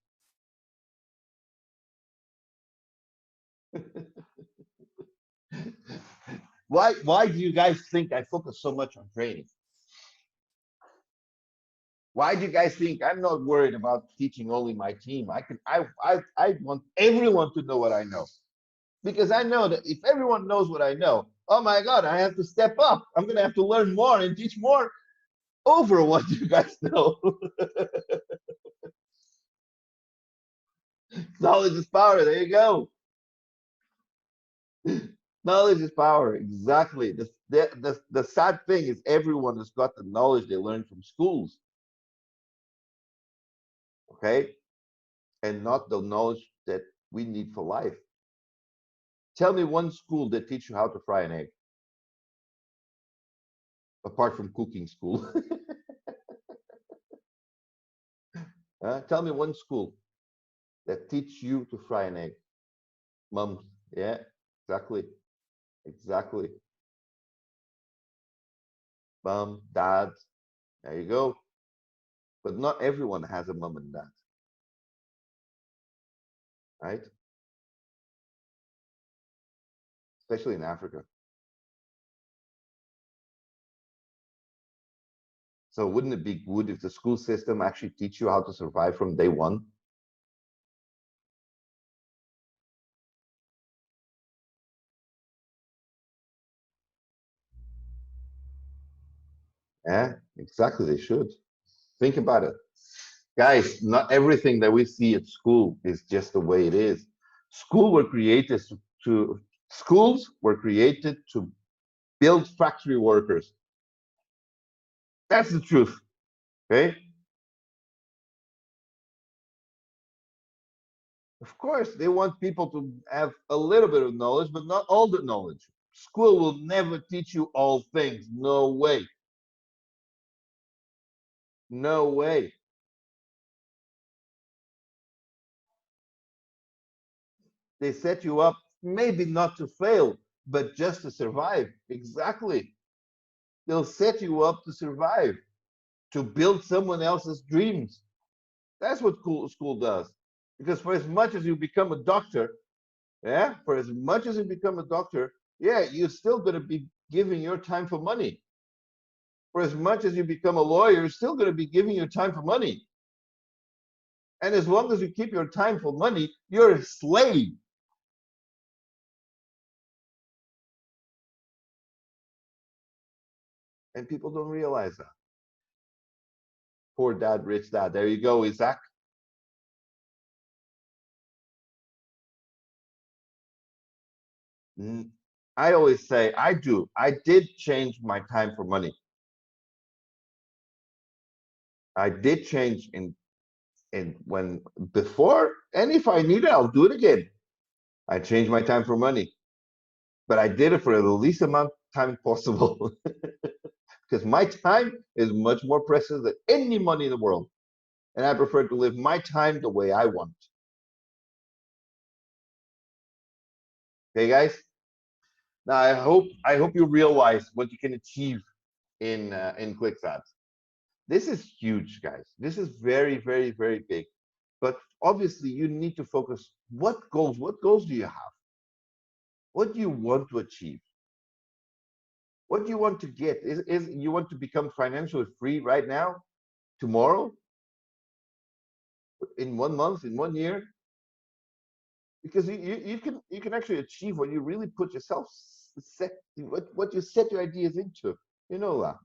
Why do you guys think I focus so much on training? Why do you guys think I'm not worried about teaching only my team? I want everyone to know what I know. Because I know that if everyone knows what I know, oh my God, I have to step up. I'm gonna have to learn more and teach more over what you guys know. Knowledge is power. There you go. Knowledge is power. Exactly. The sad thing is everyone has got the knowledge they learned from schools. Okay? And not the knowledge that we need for life. Tell me one school that teach you how to fry an egg, apart from cooking school. Tell me one school that teach you to fry an egg. Mums, yeah, exactly, exactly. Mom, dad, there you go. But not everyone has a mom and dad, right? Especially in Africa. So wouldn't it be good if the school system actually teach you how to survive from day one? Yeah, exactly. They should. Think about it. Guys, not everything that we see at school is just the way it is. School were created to schools were created to build factory workers. That's the truth. Okay. Of course, they want people to have a little bit of knowledge, but not all the knowledge. School will never teach you all things. No way. No way. They set you up maybe not to fail, but just to survive. Exactly. They'll set you up to survive, to build someone else's dreams. That's what school does. Because for as much as you become a doctor, yeah, for as much as you become a doctor, yeah, you're still going to be giving your time for money. For as much as you become a lawyer, you're still going to be giving your time for money. And as long as you keep your time for money, you're a slave. And people don't realize that. Poor dad, rich dad. There you go, Isaac. I always say, I did change my time for money. I did change in when before, and if I need it, I'll do it again. I changed my time for money, but I did it for the least amount of time possible because my time is much more precious than any money in the world, and I prefer to live my time the way I want. Okay, guys. Now I hope you realize what you can achieve in Clicxads. This is huge, guys. This is very, very, very big. But obviously, you need to focus. What goals do you have? What do you want to achieve? What do you want to get? Is you want to become financially free right now, tomorrow, in 1 month, in 1 year? Because you can actually achieve what you really put yourself set what you set your ideas into. You know that.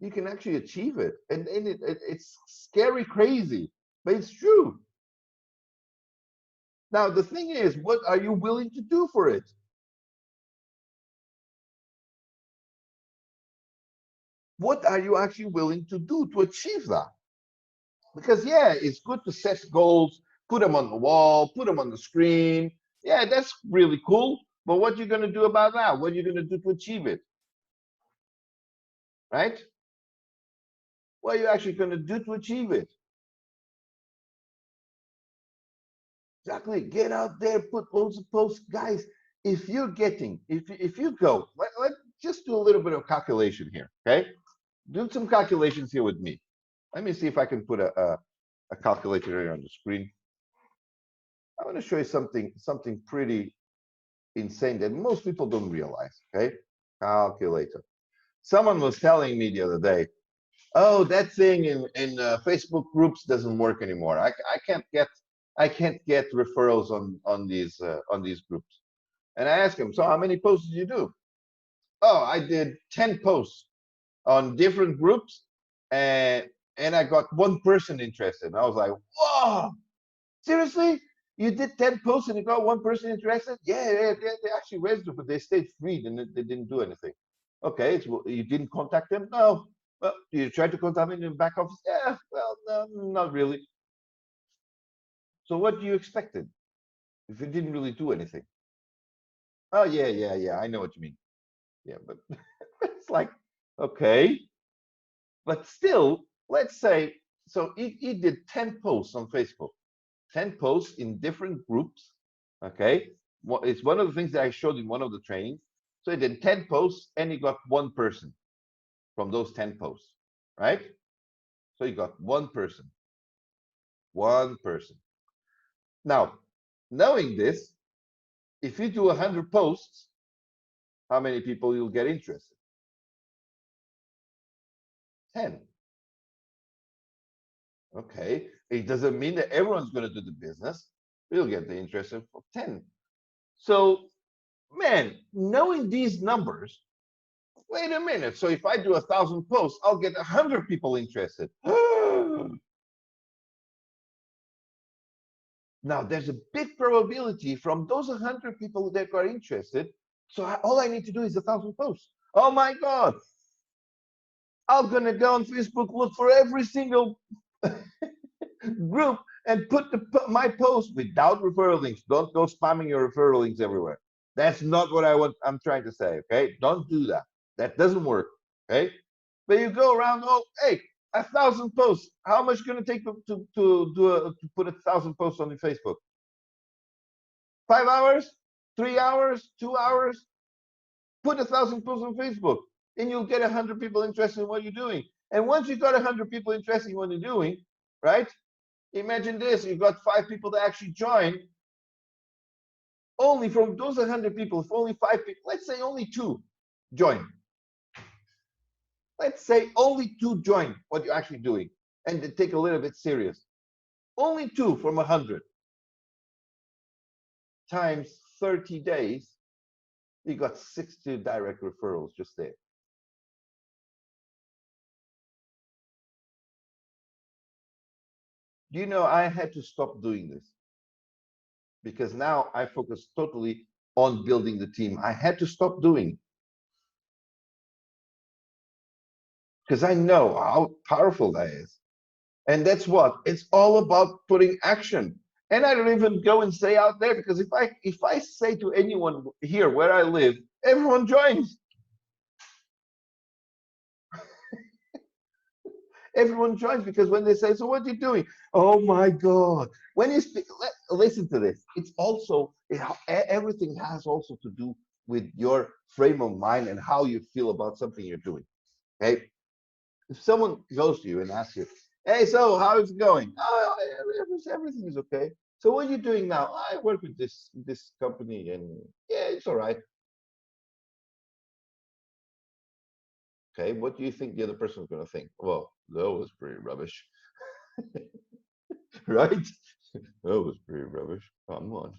You can actually achieve it, and it's scary crazy, but it's true. Now the thing is, what are you willing to do for it? What are you actually willing to do to achieve that? Because yeah, it's good to set goals, put them on the wall, put them on the screen. Yeah, that's really cool. But what are you going to do about that? What are you going to do to achieve it? Right? What are you actually going to do to achieve it? Exactly. Get out there, put loads of posts. Guys, if you're getting, if you go, let's just do a little bit of calculation here, okay? Do some calculations here with me. Let me see if I can put a calculator here on the screen. I want to show you something pretty insane that most people don't realize, okay? Calculator. Someone was telling me the other day, oh, that thing in Facebook groups doesn't work anymore. I can't get referrals on these groups. And I asked him, so how many posts did you do? Oh, I did 10 posts on different groups, and I got one person interested. And I was like, whoa, seriously? You did 10 posts and you got one person interested? Yeah, they actually registered, but they stayed free and they didn't do anything. Okay, so you didn't contact them? No. Well, you tried to contact them in the back office? Yeah, well, no, not really. So what do you expected if you didn't really do anything? Oh, yeah, I know what you mean. Yeah, but it's like, okay. But still, let's say, so he did 10 posts on Facebook, 10 posts in different groups, okay? Well, it's one of the things that I showed in one of the trainings. So he did 10 posts and he got one person from those 10 posts, right? So you got one person. One person. Now, knowing this, if you do 100 posts, how many people you'll get interested? 10. Okay. It doesn't mean that everyone's going to do the business. You'll get the interest of 10. So, man, knowing these numbers, wait a minute. So if I do 1,000 posts, I'll get 100 people interested. Now, there's a big probability from those 100 people that are interested. So all I need to do is 1,000 posts. Oh my God. I'm going to go on Facebook, look for every single group and put my post without referral links. Don't go spamming your referral links everywhere. That's not what I'm trying to say, okay? Don't do that. That doesn't work, okay? But you go around, oh, hey, 1,000 posts. How much going to take to put 1,000 posts on your Facebook? 5 hours? 3 hours? 2 hours? Put 1,000 posts on Facebook. and you'll get 100 people interested in what you're doing. And once you got 100 people interested in what you're doing, right? Imagine this, you've got 5 people that actually join. Only from those 100 people, if only 5 people, let's say only 2 join. Let's say only 2 join what you're actually doing and they take a little bit serious. Only 2 from 100 times 30 days, you got 60 direct referrals just there. Do you know I had to stop doing this? Because now I focus totally on building the team. I had to stop doing it. Because I know how powerful that is. And that's what it's all about, putting action. And I don't even go and say out there, because if I say to anyone here where I live, everyone joins. Everyone joins, because when they say, so what are you doing? Oh my God. When you speak, listen to this. It's also, everything has also to do with your frame of mind and how you feel about something you're doing. Okay. If someone goes to you and asks you, hey, so how is it going? Oh, everything is okay. So what are you doing now? I work with this company and yeah, it's all right. Okay, what do you think the other person is going to think? Well, that was pretty rubbish. Right? That was pretty rubbish. Come on.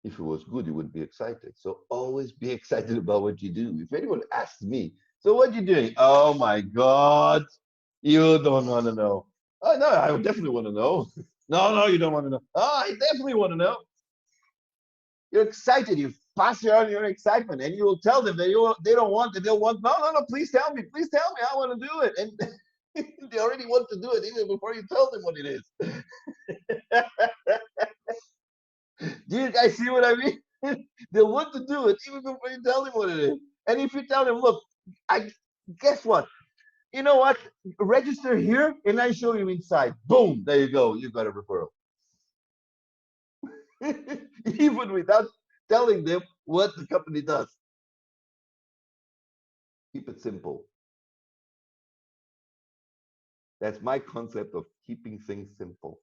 If it was good, you would be excited. So always be excited about what you do. If anyone asks me, so what are you doing? Oh my God, you don't want to know. Oh no, I definitely want to know. No, you don't want to know. Oh, I definitely want to know. You're excited. You pass on your excitement, and you will tell them that they don't want it. They'll want. No. Please tell me. Please tell me. I want to do it. And they already want to do it even before you tell them what it is. Do you guys see what I mean? They want to do it even before you tell them what it is. And if you tell them, look, guess what? You know what? Register here, and I show you inside. Boom! There you go. You got a referral. Even without telling them what the company does. Keep it simple. That's my concept of keeping things simple.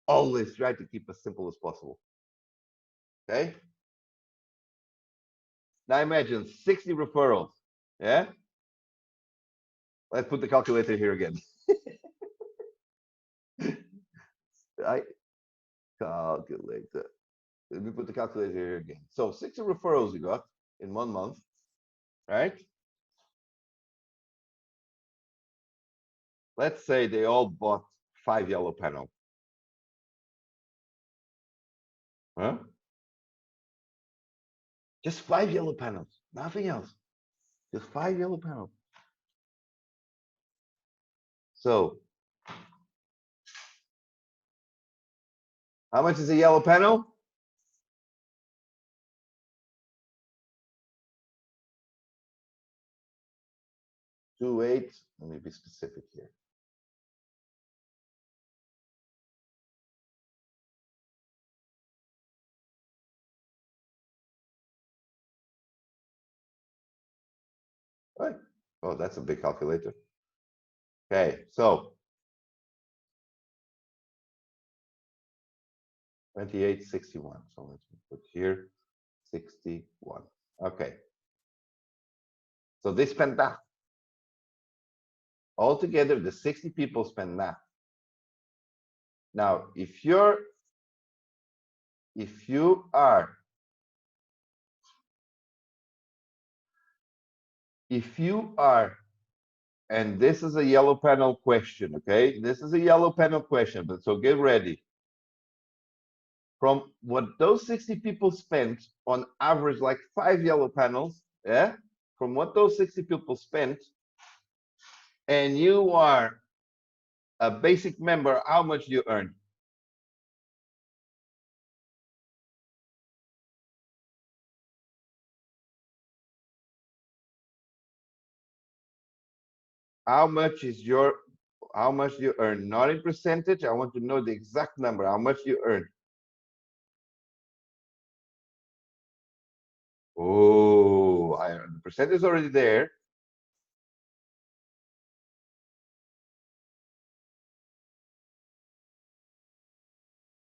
Always try to keep as simple as possible. Okay? Now imagine 60 referrals. Yeah? Let's put the calculator here again. Calculator. Let me put the calculator here again. So 60 referrals you got in 1 month, right? Let's say they all bought 5 yellow panels. Huh? Just 5 yellow panels, nothing else. Just 5 yellow panels. So, how much is a yellow panel? $2.8. Let me be specific here. Right. Oh, that's a big calculator. Okay, so 28.61. So let's put here 61. Okay. So they spent that. Altogether, the 60 people spend that. Now, if you are and this is a yellow panel question, okay? This is a yellow panel question, but so get ready. From what those 60 people spent on average, like 5 yellow panels, yeah? From what those 60 people spent, and you are a basic member, how much do you earn? How much do you earn? Not in percentage. I want to know the exact number. How much do you earn? Oh, the percentage is already there.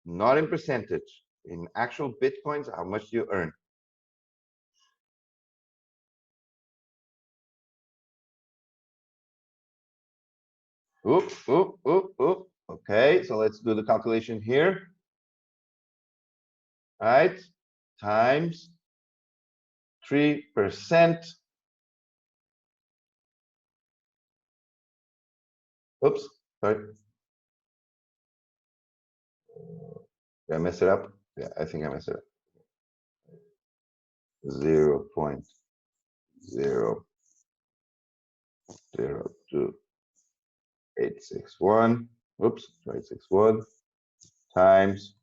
not in percentage, in actual Bitcoins, how much do you earn? Oop, oop, oop, oop. Okay, so let's do the calculation here. All right, times 3%. Oops, sorry. Did I mess it up? Yeah, I think I messed it up. 0.002861. Oops, 861 times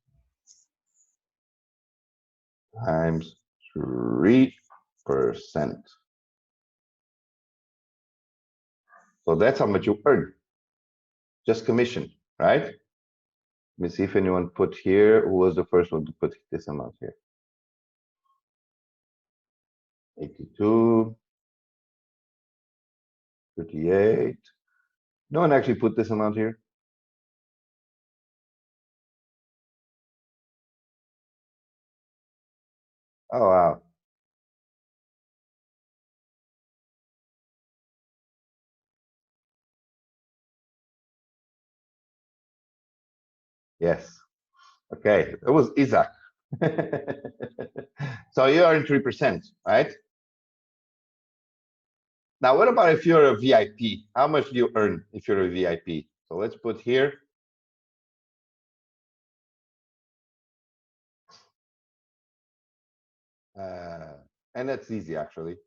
3%. So that's how much you earn. Just commission, right? Let me see if anyone put here. Who was the first one to put this amount here? 82, 38. No one actually put this amount here. Oh, wow. Yes. Okay, it was Isaac. So you earn 3%, right? Now, what about if you're a VIP? How much do you earn if you're a VIP? So let's put here. And that's easy, actually.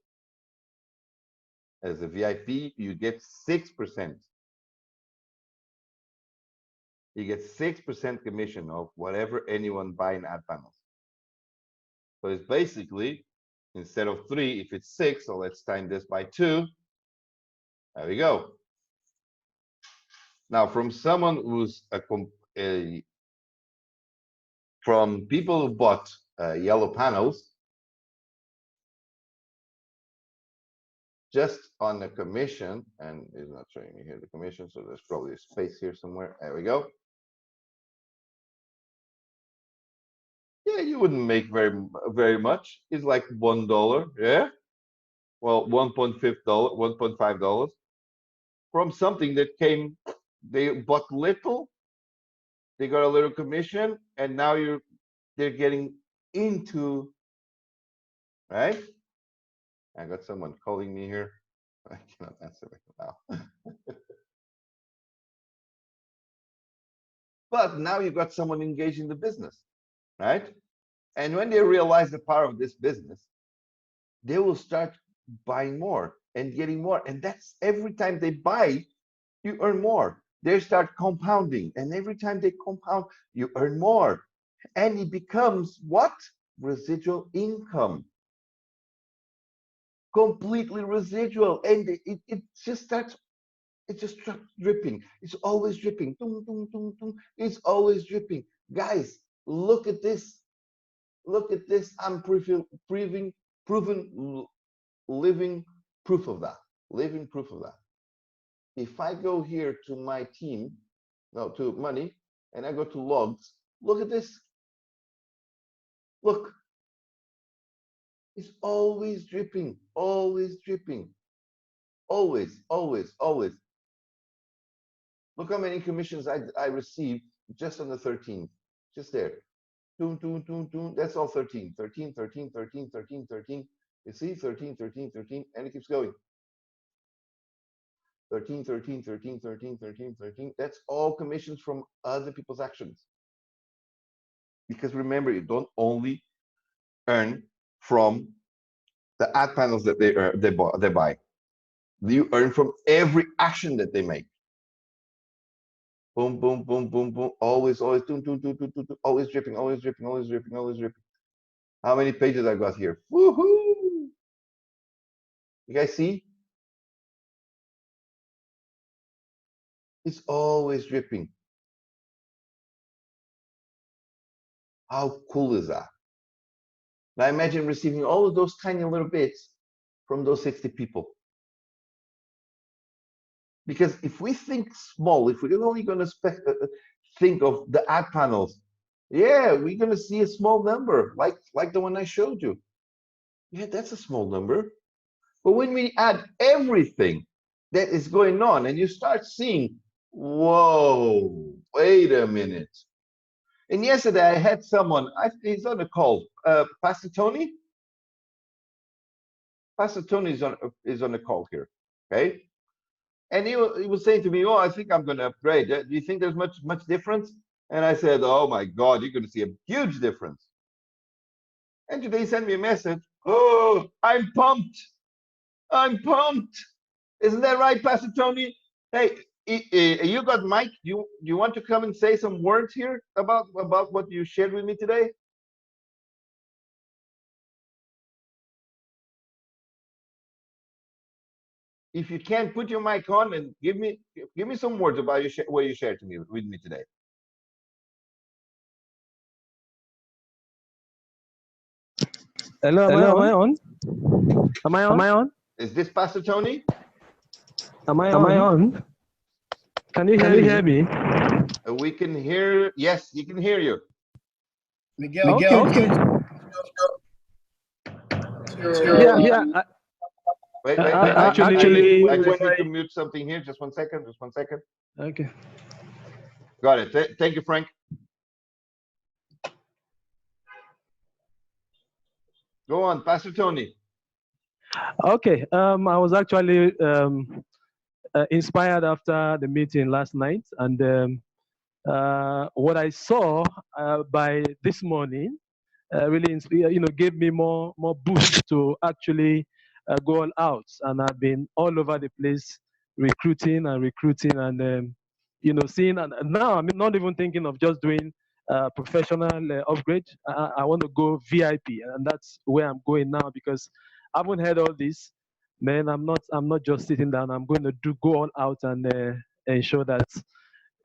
As a VIP, you get 6%. You get 6% commission of whatever anyone buying ad panels. So it's basically, instead of 3, if it's 6, so let's times this by 2. There we go. Now, from someone who's from people who bought yellow panels, just on the commission, and it's not showing me here the commission, so there's probably a space here somewhere. There we go. Yeah, you wouldn't make very much. It's like $1, yeah. Well, $1.5 from something that came. They bought little, they got a little commission, and now they're getting into, right? I got someone calling me here. I cannot answer it now. But now you got someone engaged in the business, right? And when they realize the power of this business, they will start buying more and getting more. And that's every time they buy, you earn more. They start compounding. And every time they compound, you earn more. And it becomes what? Residual income. Completely residual. And it just starts, it just starts dripping. It's always dripping. Tung, tung, tung, tung. It's always dripping. Guys, look at this. Look at this. I'm proven living proof of that. Living proof of that. If I go here to my team, no, to money, and I go to logs, look at this. Look. It's always dripping, always dripping. Always, always, always. Look how many commissions I received just on the 13th. Just there. That's all 13. 13, 13, 13, 13, 13. You see, 13, 13, 13, and it keeps going. 13, 13, 13, 13, 13, 13. That's all commissions from other people's actions. Because remember, you don't only earn from the ad panels that they buy. You earn from every action that they make. Boom, boom, boom, boom, boom. Always, always, always dripping, always dripping, always dripping, always dripping. How many pages I got here? Woohoo! You guys see? It's always dripping. How cool is that? Now imagine receiving all of those tiny little bits from those 60 people. Because if we think small, if we're only going to think of the ad panels Yeah, we're gonna see a small number, like the one I showed you. Yeah, that's a small number. But when we add everything that is going on, and you start seeing, whoa, wait a minute. And yesterday I had someone, he's on the call, Pastor Tony. Pastor Tony is on the call here, okay? And he was saying to me, "Oh, I think I'm going to upgrade. Do you think there's much difference?" And I said, "Oh my God, you're going to see a huge difference." And today he sent me a message. "Oh, I'm pumped. I'm pumped. Isn't that right, Pastor Tony? Hey, you got Mike. You want to come and say some words here about what you shared with me today?" If you can, put your mic on and give me some words about what you shared to me with me today. Hello, am Hello, I on? Am I am on? I on? Is this Pastor Tony? Am I Am I on? on? Can you Can hear you me? hear me? We can hear. Yes, you can hear you. Miguel, Okay. your, Yeah. Wait. Actually, I just need to mute something here. Just one second. Just one second. okay. Got it. Thank you, Frank. Go on, Pastor Tony. Okay. I was actually inspired after the meeting last night, and what I saw by this morning really gave me more boost to actually go all out. And I've been all over the place recruiting and seeing. And now I'm not even thinking of just doing professional upgrade. I want to go VIP, and that's where I'm going now because I haven't heard all this. Man, I'm not just sitting down. I'm going to go all out and ensure that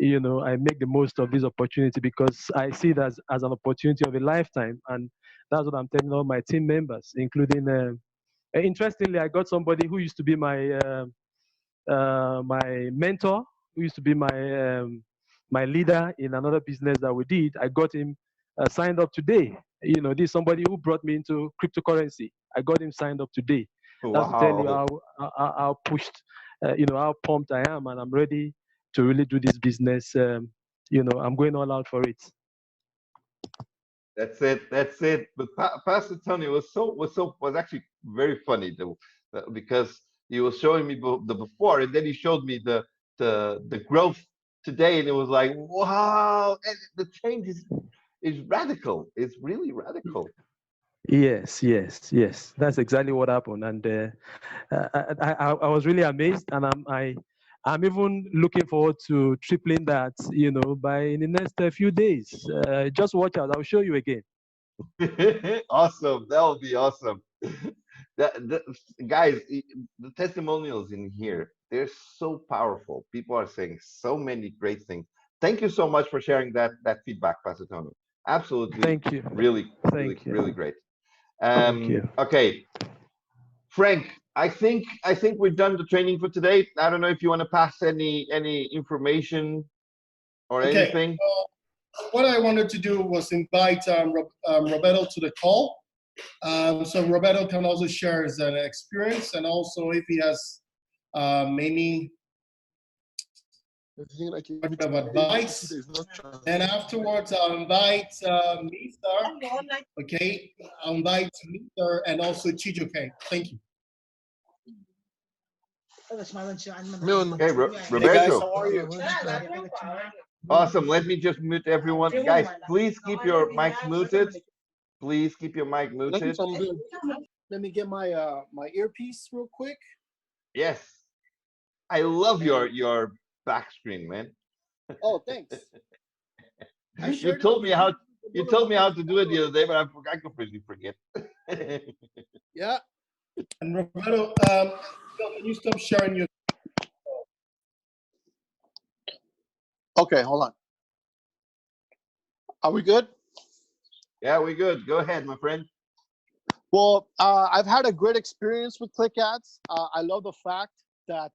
I make the most of this opportunity because I see it as an opportunity of a lifetime. And that's what I'm telling all my team members, including, interestingly, I got somebody who used to be my mentor, who used to be my leader in another business that we did. I got him signed up today. This is somebody who brought me into cryptocurrency. I got him signed up today. That's to tell you Wow. how pushed, how pumped I am, and I'm ready to really do this business. I'm going all out for it. That's it. That's it. But Pastor Tony was actually very funny though, because he was showing me the before, and then he showed me the growth today, and it was like, wow, and the change is radical. It's really radical. Yes. That's exactly what happened, and I was really amazed, and I'm even looking forward to tripling that. By in the next few days. Just watch out. I'll show you again. Awesome. That will be awesome. Guys, the testimonials in here, they're so powerful. People are saying so many great things. Thank you so much for sharing that feedback, Pastor Tony. Absolutely. Thank you. Really, Thank you. really great. Thank you. Okay, Frank, I think we've done the training for today. I don't know if you want to pass any information or anything. what I wanted to do was invite Roberto to the call. So Roberto can also share his experience, and also if he has maybe word of advice. And afterwards, I'll invite Mr. Okay, I'll invite Mr. and also Chijoke. Thank you. Okay, Hey guys, how Roberto. are you? Awesome. Let me just mute everyone. Guys, please keep your mics muted. Please keep your mic muted. Let me get my my earpiece real quick. Yes. I love your back screen, man. Oh, thanks. You told me how to do it the other day, but I completely forget. Yeah. And Roberto, can you stop sharing your? Okay, hold on. Are we good? Yeah, we're good. Go ahead, my friend. Well, I've had a great experience with Clicxads. I love the fact that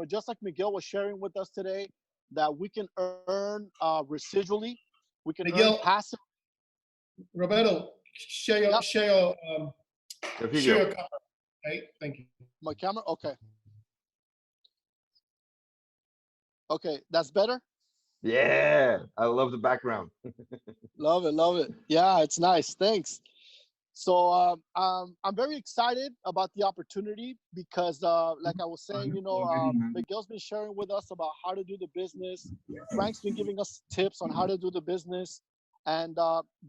just like Miguel was sharing with us today, that we can earn residually We can earn Miguel, passive. Roberto, share your Yep. share your The share video. your camera. Okay, thank you. My camera. Okay. Okay, that's better. Yeah, I love the background. Love it, love it. Yeah, it's nice. Thanks. So I'm very excited about the opportunity because, like I was saying, Miguel's been sharing with us about how to do the business. Frank's been giving us tips on how to do the business, and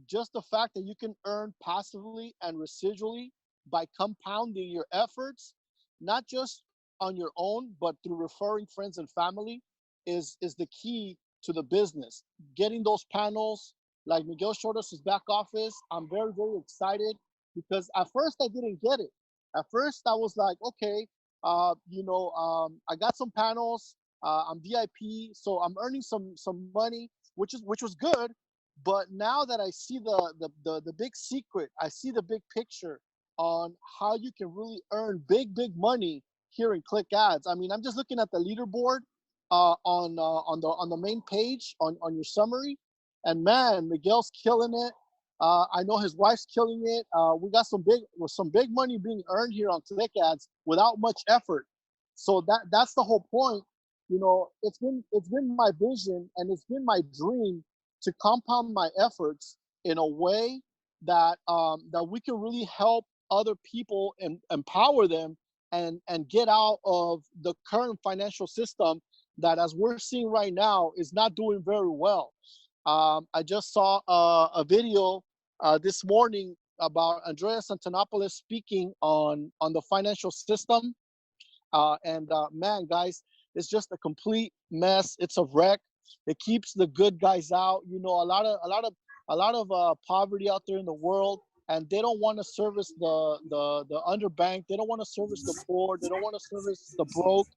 just the fact that you can earn passively and residually by compounding your efforts, not just on your own but through referring friends and family, is the key to the business. Getting those panels, like Miguel showed us his back office. I'm very, very excited because at first I didn't get it. At first I was like, okay, I got some panels. I'm VIP, so I'm earning some money, which was good. But now that I see the big secret, I see the big picture on how you can really earn big money here in Clicxads. I mean, I'm just looking at the leaderboard on the main page on your summary. And man, Miguel's killing it. I know his wife's killing it. We got some big money being earned here on Clicxads without much effort. So that's the whole point. It's been my vision and it's been my dream to compound my efforts in a way that that we can really help other people and empower them and get out of the current financial system that, as we're seeing right now, is not doing very well. I just saw a video this morning about Andreas Antonopoulos speaking on the financial system, and man, guys, it's just a complete mess. It's a wreck. It keeps the good guys out. A lot of poverty out there in the world, and they don't want to service the underbanked. They don't want to service the poor. They don't want to service the broke.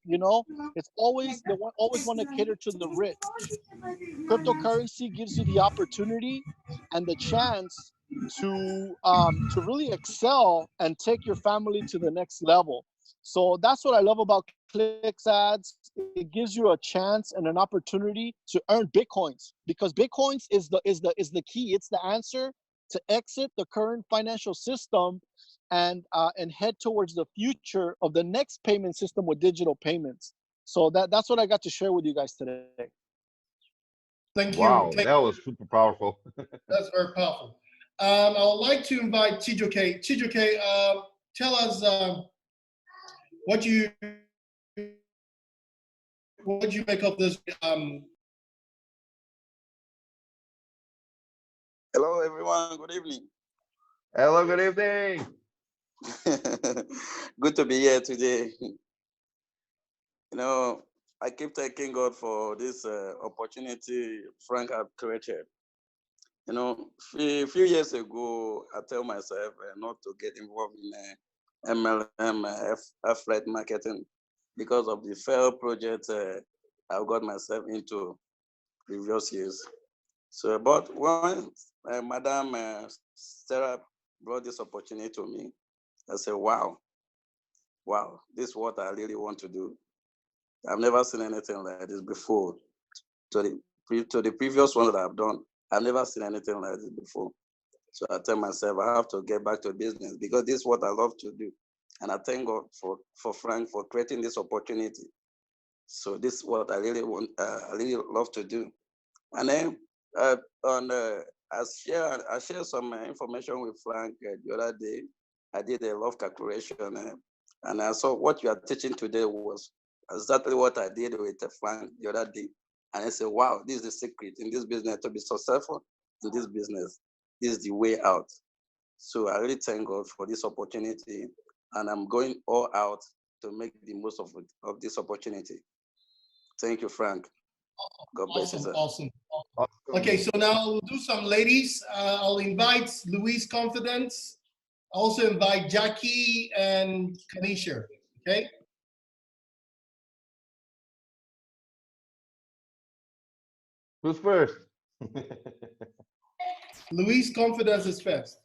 It's always always want to cater to the rich. Cryptocurrency gives you the opportunity and the chance to really excel and take your family to the next level. So that's what I love about Clicxads. It gives you a chance and an opportunity to earn bitcoins, because bitcoins is the key. It's the answer to exit the current financial system and head towards the future of the next payment system with digital payments. So that's what I got to share with you guys today. Thank you. Wow, that was super powerful. That's very powerful. I would like to invite Chijoke. Chijoke, tell us what you make of this. Hello, everyone. Good evening. Hello, good evening. Good to be here today. I keep thanking God for this opportunity Frank have created. A few years ago, I tell myself not to get involved in MLM, affiliate marketing, because of the failed project I got myself into previous years. So, but when Madam Sarah brought this opportunity to me, I said, wow, this is what I really want to do. I've never seen anything like this before. To the previous one that I've done, I've never seen anything like this before. So I tell myself I have to get back to business because this is what I love to do. And I thank God for Frank for creating this opportunity. So this is what I really want, I really love to do. And then I shared some information with Frank the other day. I did a love calculation, and I saw what you are teaching today was exactly what I did with Frank the other day. And I said, wow, this is the secret in this business to be successful in this business. This is the way out. So I really thank God for this opportunity, and I'm going all out to make the most of this opportunity. Thank you, Frank. God bless you, sir. Awesome. Okay, so now we'll do some ladies. I'll invite Louise Confidence. Also invite Jackie and Kanisha. Okay. Who's first? Louise Confidence is first.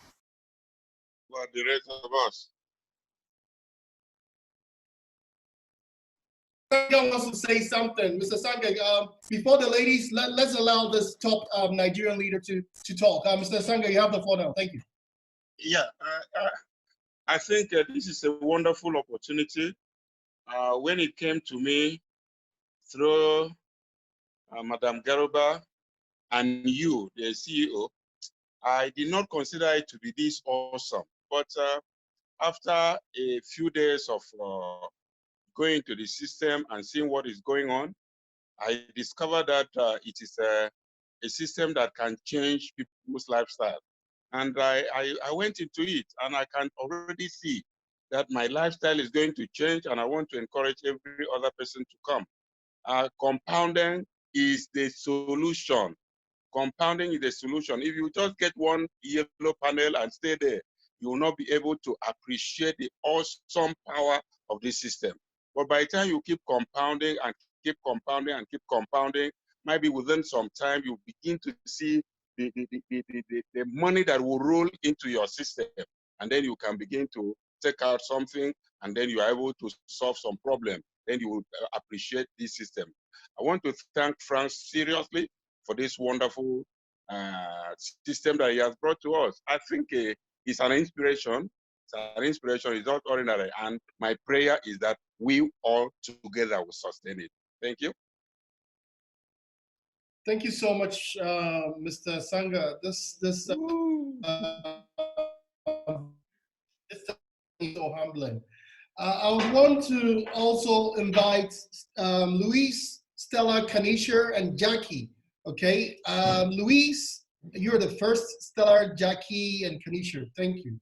What the rest of us? Sanga wants to say something. Mr. Sanga, before the ladies, let's allow this top Nigerian leader to talk. Mr. Sanga, you have the floor now. Thank you. Yeah, I think this is a wonderful opportunity. When it came to me through Madam Garuba and you, the CEO, I did not consider it to be this awesome. But after a few days of going to the system and seeing what is going on, I discovered that it is a system that can change people's lifestyle. And I went into it, and I can already see that my lifestyle is going to change, and I want to encourage every other person to come. Compounding is the solution. Compounding is the solution. If you just get one yellow panel and stay there, you will not be able to appreciate the awesome power of this system. But by the time you keep compounding and keep compounding and keep compounding, maybe within some time, you begin to see the money that will roll into your system. And then you can begin to take out something, and then you are able to solve some problem. Then you will appreciate this system. I want to thank Frank seriously for this wonderful system that he has brought to us. I think it's an inspiration. It's an inspiration. It's not ordinary. And my prayer is that we all together will sustain it. Thank you. Thank you so much, Mr. Sanga. This is so humbling. I would want to also invite Luis, Stella, Kanisha, and Jackie. Okay, Luis, you're the first. Stella, Jackie, and Kanisha. Thank you.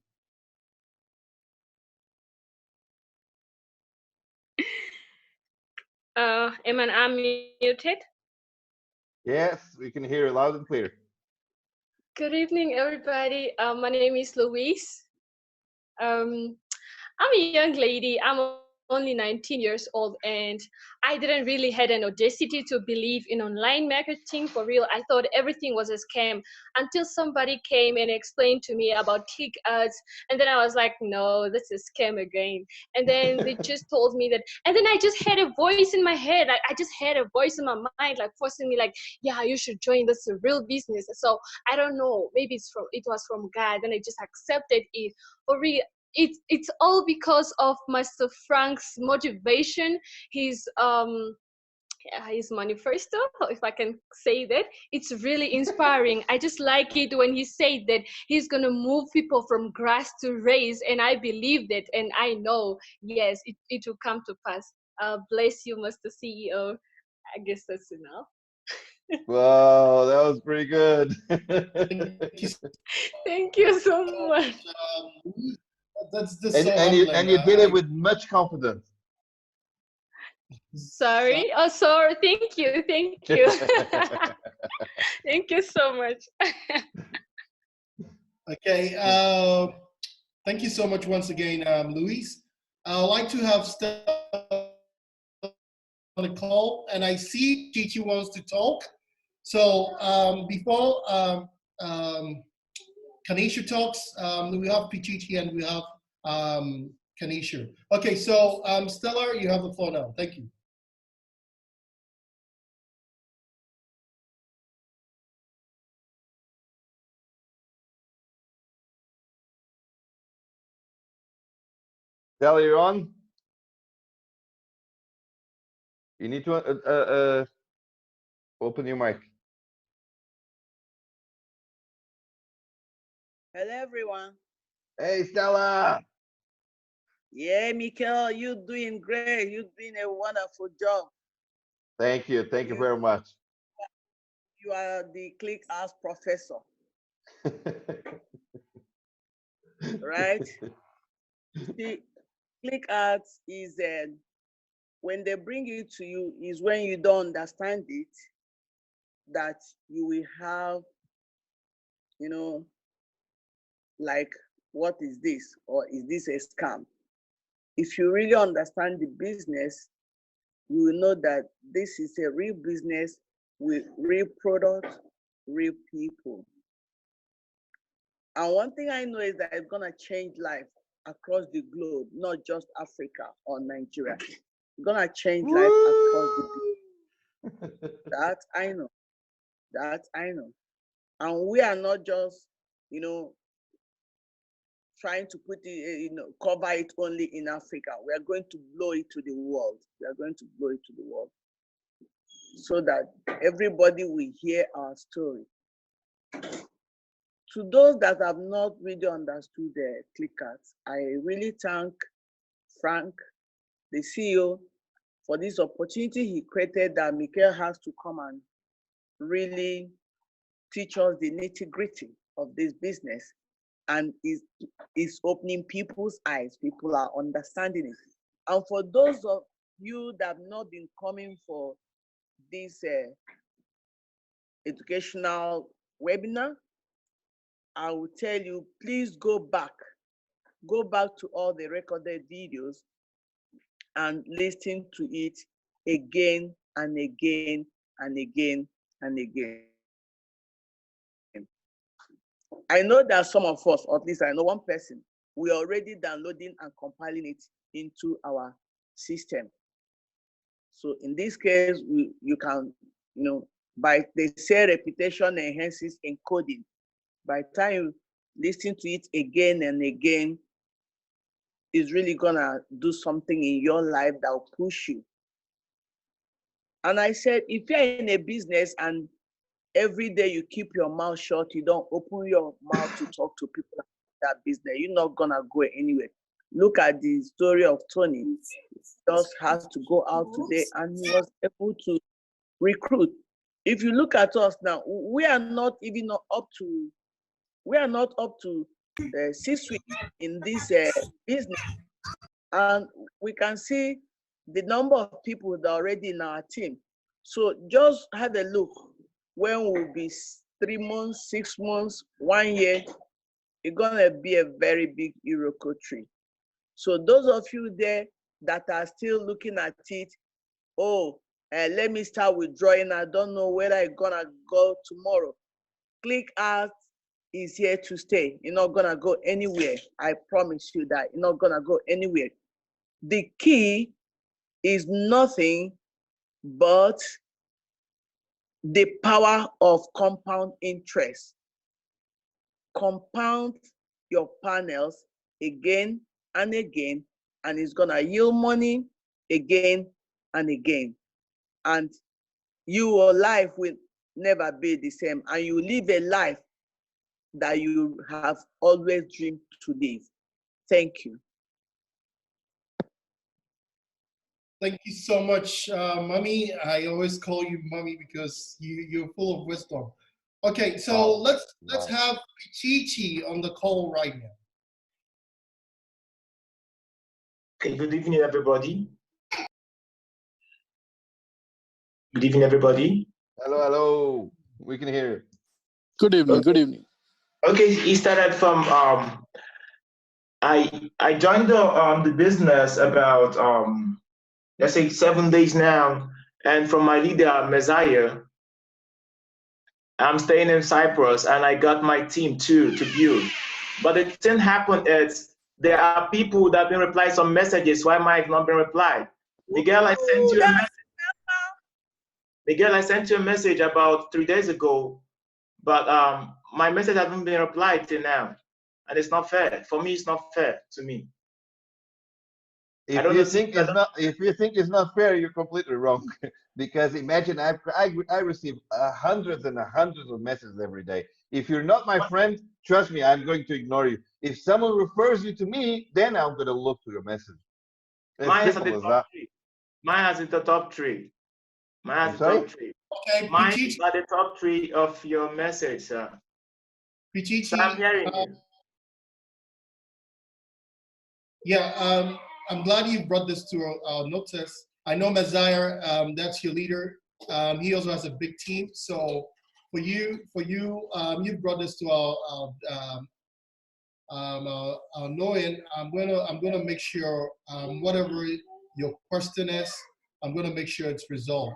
Am I unmuted? Yes, we can hear you loud and clear. Good evening, everybody. My name is Louise. I'm a young lady. I'm only 19 years old, and I didn't really had an audacity to believe in online marketing for real. I thought everything was a scam until somebody came and explained to me about Clicxads, and then I was like, no, this is scam again. And then they just told me that, and then I just had a voice in my head. I just had a voice in my mind, like forcing me, like, yeah, you should join this real business. So I don't know, maybe it was from God, and I just accepted it for real. It's all because of Mr. Frank's motivation, his manifesto, if I can say that. It's really inspiring. I just like it when he said that he's gonna move people from grass to raise, and I believe that, and I know, yes, it will come to pass. Bless you, Mr. CEO. I guess that's enough. Wow, that was pretty good. Thank you so much. That's and you did it with much confidence. Sorry. Oh, sorry. Thank you. Thank you. Thank you so much. Okay. Thank you so much once again, Luis. I'd like to have Stella on the call, and I see Chichi wants to talk. So before Kanisha talks, we have Pichichi and we have Kanisha. Okay, so Stella, you have the floor now. Thank you. Stella, you're on. You need to open your mic. Hello, everyone. Hey, Stella. Yeah, Mikel, you're doing great. You're doing a wonderful job. Thank you. Thank you very much. You are the Clicxads professor. Right? See, Clicxads is when they bring it to you, is when you don't understand it, that you will have, you know, like, what is this? Or is this a scam? If you really understand the business, you will know that this is a real business with real products, real people. And one thing I know is that it's gonna change life across the globe, not just Africa or Nigeria. gonna change life across the board. That I know. That I know. And we are not just, trying to put it, cover it only in Africa. We are going to blow it to the world. We are going to blow it to the world so that everybody will hear our story. To those that have not really understood the Clicxads, I really thank Frank, the CEO, for this opportunity he created that Mikel has to come and really teach us the nitty-gritty of this business, and is opening people's eyes. People are understanding it. And for those of you that have not been coming for this educational webinar, I will tell you, please go back to all the recorded videos and listen to it again and again and again and again. I know that some of us, or at least I know one person, we are already downloading and compiling it into our system. So in this case, you can, by they say repetition enhances encoding. By the time you listen to it again and again, it's really gonna do something in your life that will push you. And I said, if you're in a business and every day you keep your mouth shut, you don't open your mouth to talk to people about that business, you're not gonna go anywhere. Look at the story of Tony. He just has to go out today and he was able to recruit. If you look at us now, we are not even up to the C-suite in this business. And we can see the number of people that are already in our team. So just have a look. When we'll be 3 months, 6 months, 1 year, it's gonna be a very big Iroko tree. So those of you there that are still looking at it, let me start withdrawing. I don't know whether it's gonna go tomorrow. Clicxads is here to stay. You're not gonna go anywhere. I promise you that you're not gonna go anywhere. The key is nothing but the power of compound interest. Compound your panels again and again, and it's gonna yield money again and again. And your life will never be the same, and you live a life that you have always dreamed to live. Thank you. Thank you so much, Mummy. I always call you Mummy because you're full of wisdom. Okay, so let's have Pichichi on the call right now. Okay, good evening, everybody. Good evening, everybody. Hello, hello. We can hear you. Good evening. Okay. Good evening. Okay, it started from I joined the business about let's say 7 days now, and from my leader Messiah, I'm staying in Cyprus, and I got my team too to build. But the thing happened is there are people that didn't reply some messages. Why might not been replied? Miguel, I sent you a message. Miguel, I sent you a message about 3 days ago, but my message hasn't been replied till now, and it's not fair. For me, it's not fair to me. If you think it's not fair, you're completely wrong. Because imagine I receive hundreds and hundreds of messages every day. If you're not my friend, trust me, I'm going to ignore you. If someone refers you to me, then I'm going to look to your message. Mine is at the top 3. Mine is at the top 3. Mine is the top 3. Okay, mine is at the top 3 of your message, sir. Pichichi, so I'm hearing you. Yeah, I'm glad you brought this to our notice. I know Messiah, that's your leader. He also has a big team. So for you, you brought this to our knowing. I'm gonna make sure whatever your question is, I'm gonna make sure it's resolved.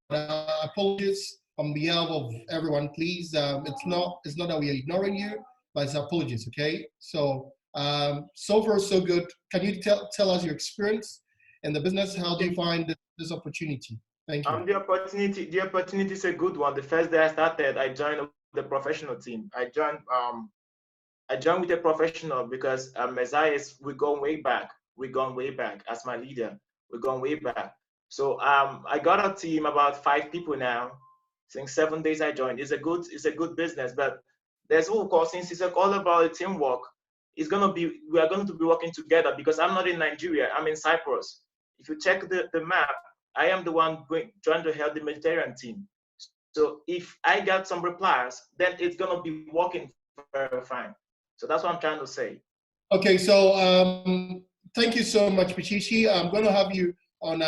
Apologies on behalf of everyone, please. It's not that we are ignoring you, but it's apologies, okay? So So far, so good. Can you tell us your experience in the business? How do you find this opportunity? Thank you. The opportunity is a good one. The first day I started, I joined the professional team. I joined with a professional because Messiah we're going way back. We're going way back as my leader. We're going way back. So I got a team about 5 people now. Since 7 days I joined. It's a good business, but there's of course, since it's all about teamwork, we are going to be working together because I'm not in Nigeria, I'm in Cyprus. If you check the map, I am the one trying to help the Mediterranean team. So if I get some replies, then it's gonna be working very fine. So that's what I'm trying to say. Okay, so thank you so much, Pichichi. I'm going to have you on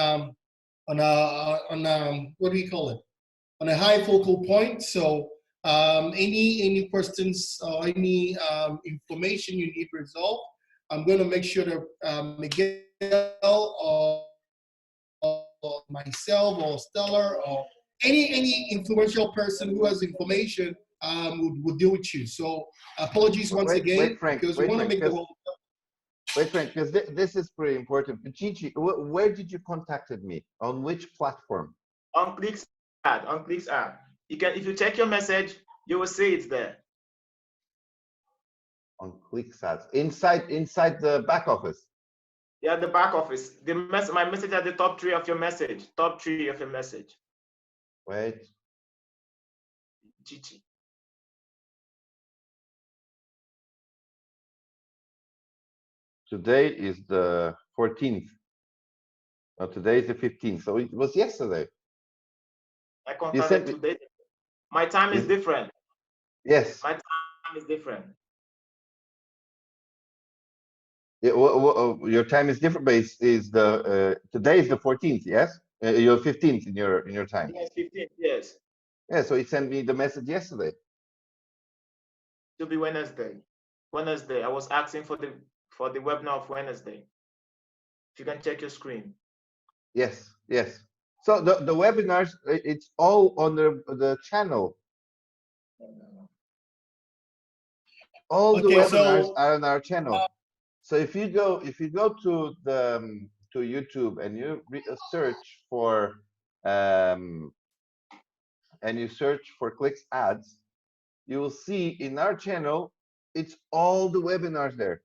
what do you call it? On a high focal point. So any questions or any information you need resolved, I'm going to make sure that Miguel or myself or Stellar or any influential person who has information would deal with you. So apologies once again, wait, Frank, because we want to make the whole. Wait, Frank, because this is pretty important. Pichichi, where did you contacted me? On which platform? On Clicxads. You can, if you check your message, you will see it's there. On Clicxads, inside the back office. Yeah, the back office. My message at the top 3 of your message. Top 3 of your message. Wait. Chichi. Today is the 14th. No, today is the 15th. So it was yesterday. I contacted today. My time is different. Yes. My time is different. Yeah, your time is different, but is the today is the 14th, yes? You're 15th in your time. Yes, 15th, yes. Yeah, so he sent me the message yesterday. It'll be Wednesday. Wednesday. I was asking for the webinar of Wednesday. If you can check your screen. Yes, yes. So the webinars, it's all on the channel. All the webinars are on our channel. So if you go to the to YouTube and you search for Clicxads, you will see in our channel it's all the webinars there.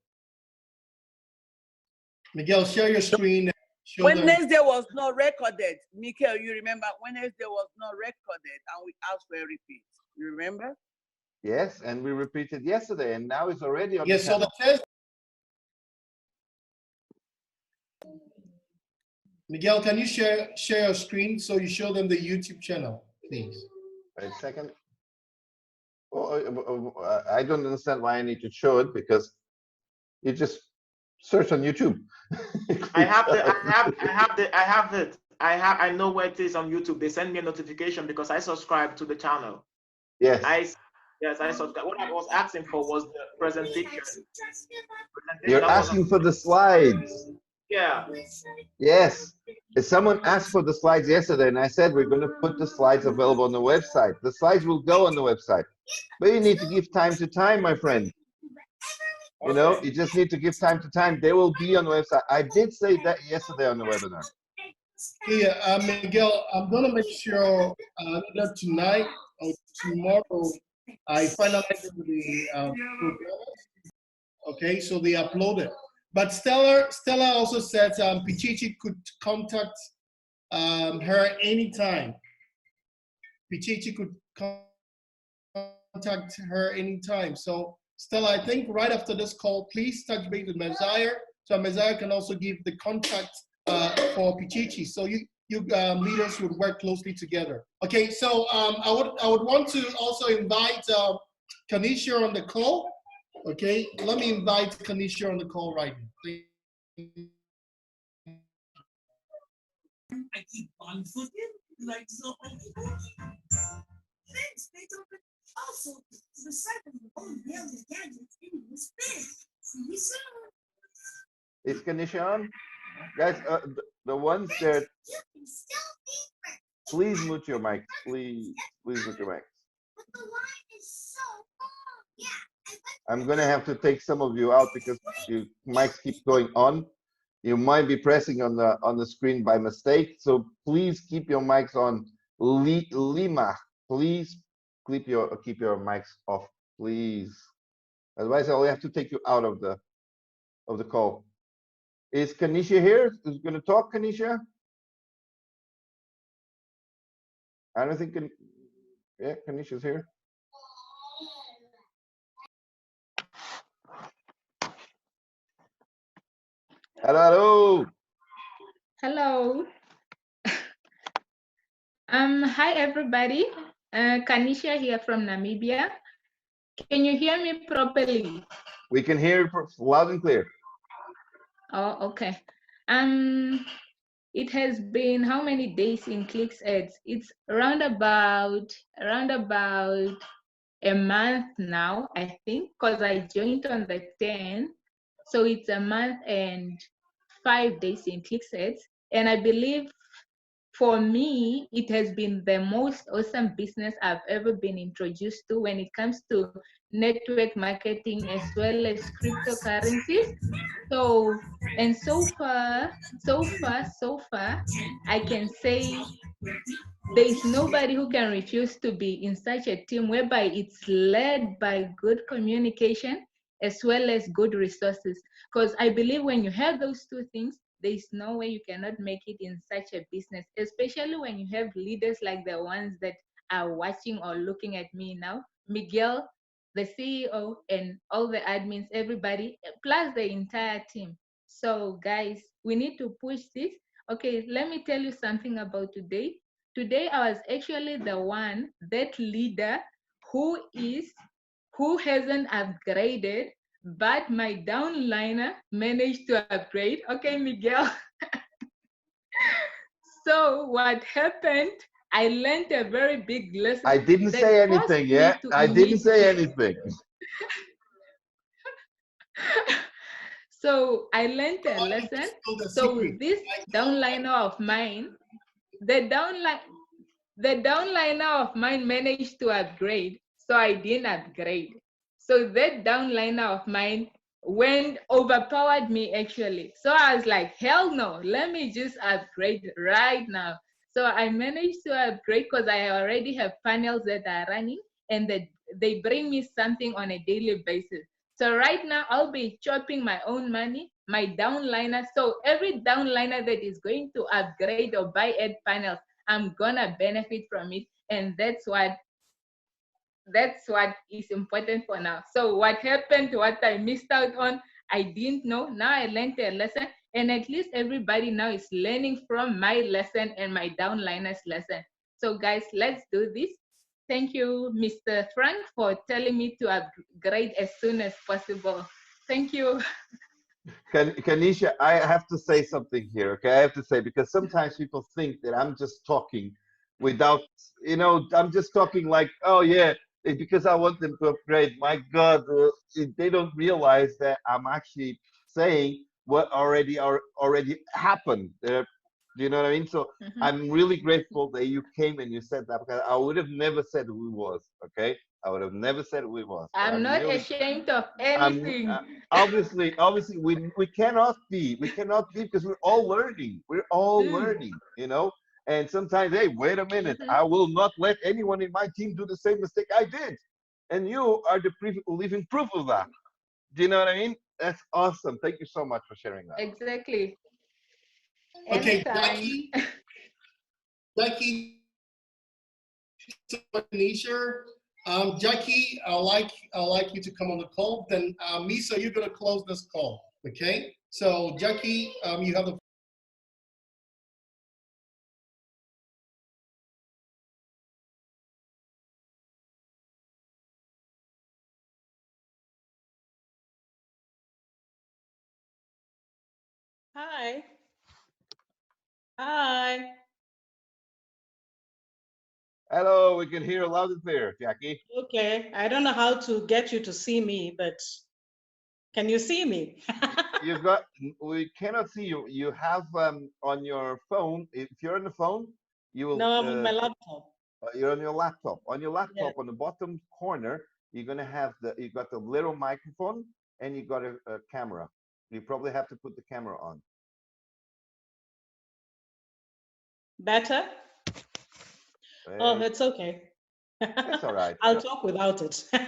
Miguel, share your screen. Wednesday was not recorded. Miguel, you remember Wednesday was not recorded and we asked for a repeat. You remember? Yes, and we repeated yesterday, and now it's already on the channel. So the test. Miguel, can you share your screen so you show them the YouTube channel, please? Wait a second. I don't understand why I need to show it because you just search on YouTube. I know where it is on YouTube. They send me a notification because I subscribe to the channel. Yes. Yes, I subscribe. What I was asking for was the presentation. You're asking for the slides. Yeah. Yes. Someone asked for the slides yesterday, and I said we're going to put the slides available on the website. The slides will go on the website, but you need to give time to time, my friend. You know, you just need to give time to time. They will be on the website. I did say that yesterday on the webinar. Yeah, Miguel, I'm going to make sure that tonight or tomorrow I finalize the program. Okay, so they upload it. But Stella also said Pichichi could contact her anytime. Pichichi could contact her anytime. So Stella, I think right after this call, please touch base with Messiah, so Messiah can also give the contact for Pichichi. So you leaders would work closely together. Okay, so I would want to also invite Kanisha on the call. Okay, let me invite Kanisha on the call right now. I keep on looking like so. Thanks, they don't also the second all daily gadgets in this big. See you soon. Is Kanisha on? Guys, the ones that please mute your mics. Please mute your mics. But the line is so long. Yeah, I went I'm gonna have to take some of you out because your mics keep going on. You might be pressing on the screen by mistake, so please keep your mics on. Lima, please keep your mics off, please. Otherwise, I'll have to take you out of the call. Is Kanisha here? Is going to talk, Kanisha? I don't think. Yeah, Kanisha's here. Hello. Hello. Hi everybody. Kanisha here from Namibia. Can you hear me properly? We can hear you loud and clear. Oh, okay. It has been how many days in Clicxads? It's around about a month now, I think, because I joined on the 10th. So it's a month and 5 days in Clicxads. And I believe for me, it has been the most awesome business I've ever been introduced to when it comes to network marketing as well as cryptocurrencies. So, and so far, I can say there is nobody who can refuse to be in such a team whereby it's led by good communication as well as good resources. Because I believe when you have those two things, there is no way you cannot make it in such a business, especially when you have leaders like the ones that are watching or looking at me now. Miguel, the CEO, and all the admins, everybody, plus the entire team. So guys, we need to push this. Okay, let me tell you something about today. Today I was actually the one, that leader who hasn't upgraded, but my downliner managed to upgrade. Okay, Miguel. So what happened? I learned a very big lesson. I didn't say anything, yeah? I didn't say anything. So I learned a lesson. So this downliner of mine, the downliner of mine managed to upgrade, so I didn't upgrade. So that downliner of mine overpowered me actually. So I was like, hell no, let me just upgrade right now. So I managed to upgrade because I already have panels that are running and that they bring me something on a daily basis. So right now I'll be chopping my own money, my downliner. So every downliner that is going to upgrade or buy ad panels, I'm gonna benefit from it. And that's what is important for now. So what happened, what I missed out on, I didn't know. Now I learned a lesson, and at least everybody now is learning from my lesson and my downliners lesson. So guys, let's do this. Thank you, Mr. Frank, for telling me to upgrade as soon as possible. Thank you. Kanisha, I have to say something here, okay? I have to say, because sometimes people think that I'm just talking without, I'm just talking like, oh yeah, because I want them to upgrade. My God, they don't realize that I'm actually saying what already happened. Do you know what I mean? So I'm really grateful that you came and you said that, because I would have never said who it was, okay? I would have never said who it was. I'm not really ashamed of anything. Obviously, we cannot be because we're all learning. We're all learning, And sometimes, hey, wait a minute, I will not let anyone in my team do the same mistake I did. And you are the living proof of that. Do you know what I mean? That's awesome. Thank you so much for sharing that. Exactly. Okay, Anytime. Jackie, Jackie, I'd like you to come on the call. Then Misa, you're gonna close this call. Okay. So Jackie, you have the. Hi. Hi. Hello, we can hear loud and clear, Jackie. Okay, I don't know how to get you to see me, but can you see me? We cannot see you. You have on your phone, if you're on the phone, you will. No, I'm on my laptop. You're on your laptop. On your laptop, Yeah. on the bottom corner, you're gonna have you got the little microphone and you got a camera. You probably have to put the camera on. Better? Oh, it's okay. It's all right. I'll talk without it. Hi,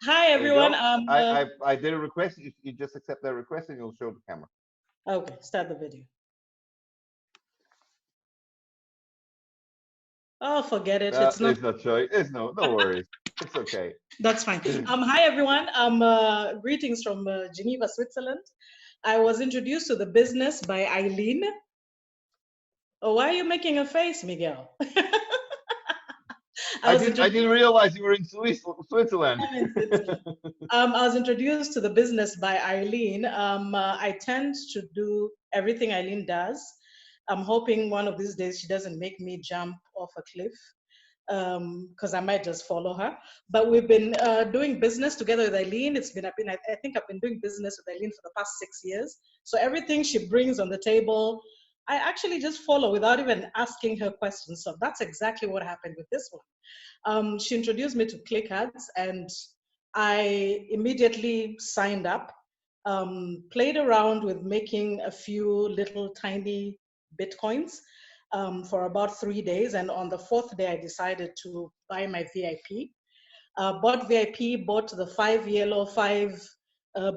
There you everyone. go. I did a request. You just accept that request and you'll show the camera. Okay, start the video. Oh, forget it. It's not. It's not showing. It's no worries. It's okay. That's fine. Hi, everyone. Greetings from Geneva, Switzerland. I was introduced to the business by Eileen. Oh, why are you making a face, Miguel? I didn't realize you were in Switzerland. I'm in Switzerland. I was introduced to the business by Eileen. I tend to do everything Eileen does. I'm hoping one of these days she doesn't make me jump off a cliff, because I might just follow her. But we've been doing business together with Eileen. I think I've been doing business with Eileen for the past 6 years. So everything she brings on the table, I actually just follow without even asking her questions. So that's exactly what happened with this one. She introduced me to Clicxads and I immediately signed up, played around with making a few little tiny Bitcoins for about 3 days. And on the 4th day, I decided to buy my VIP. Bought VIP, bought the 5 yellow, 5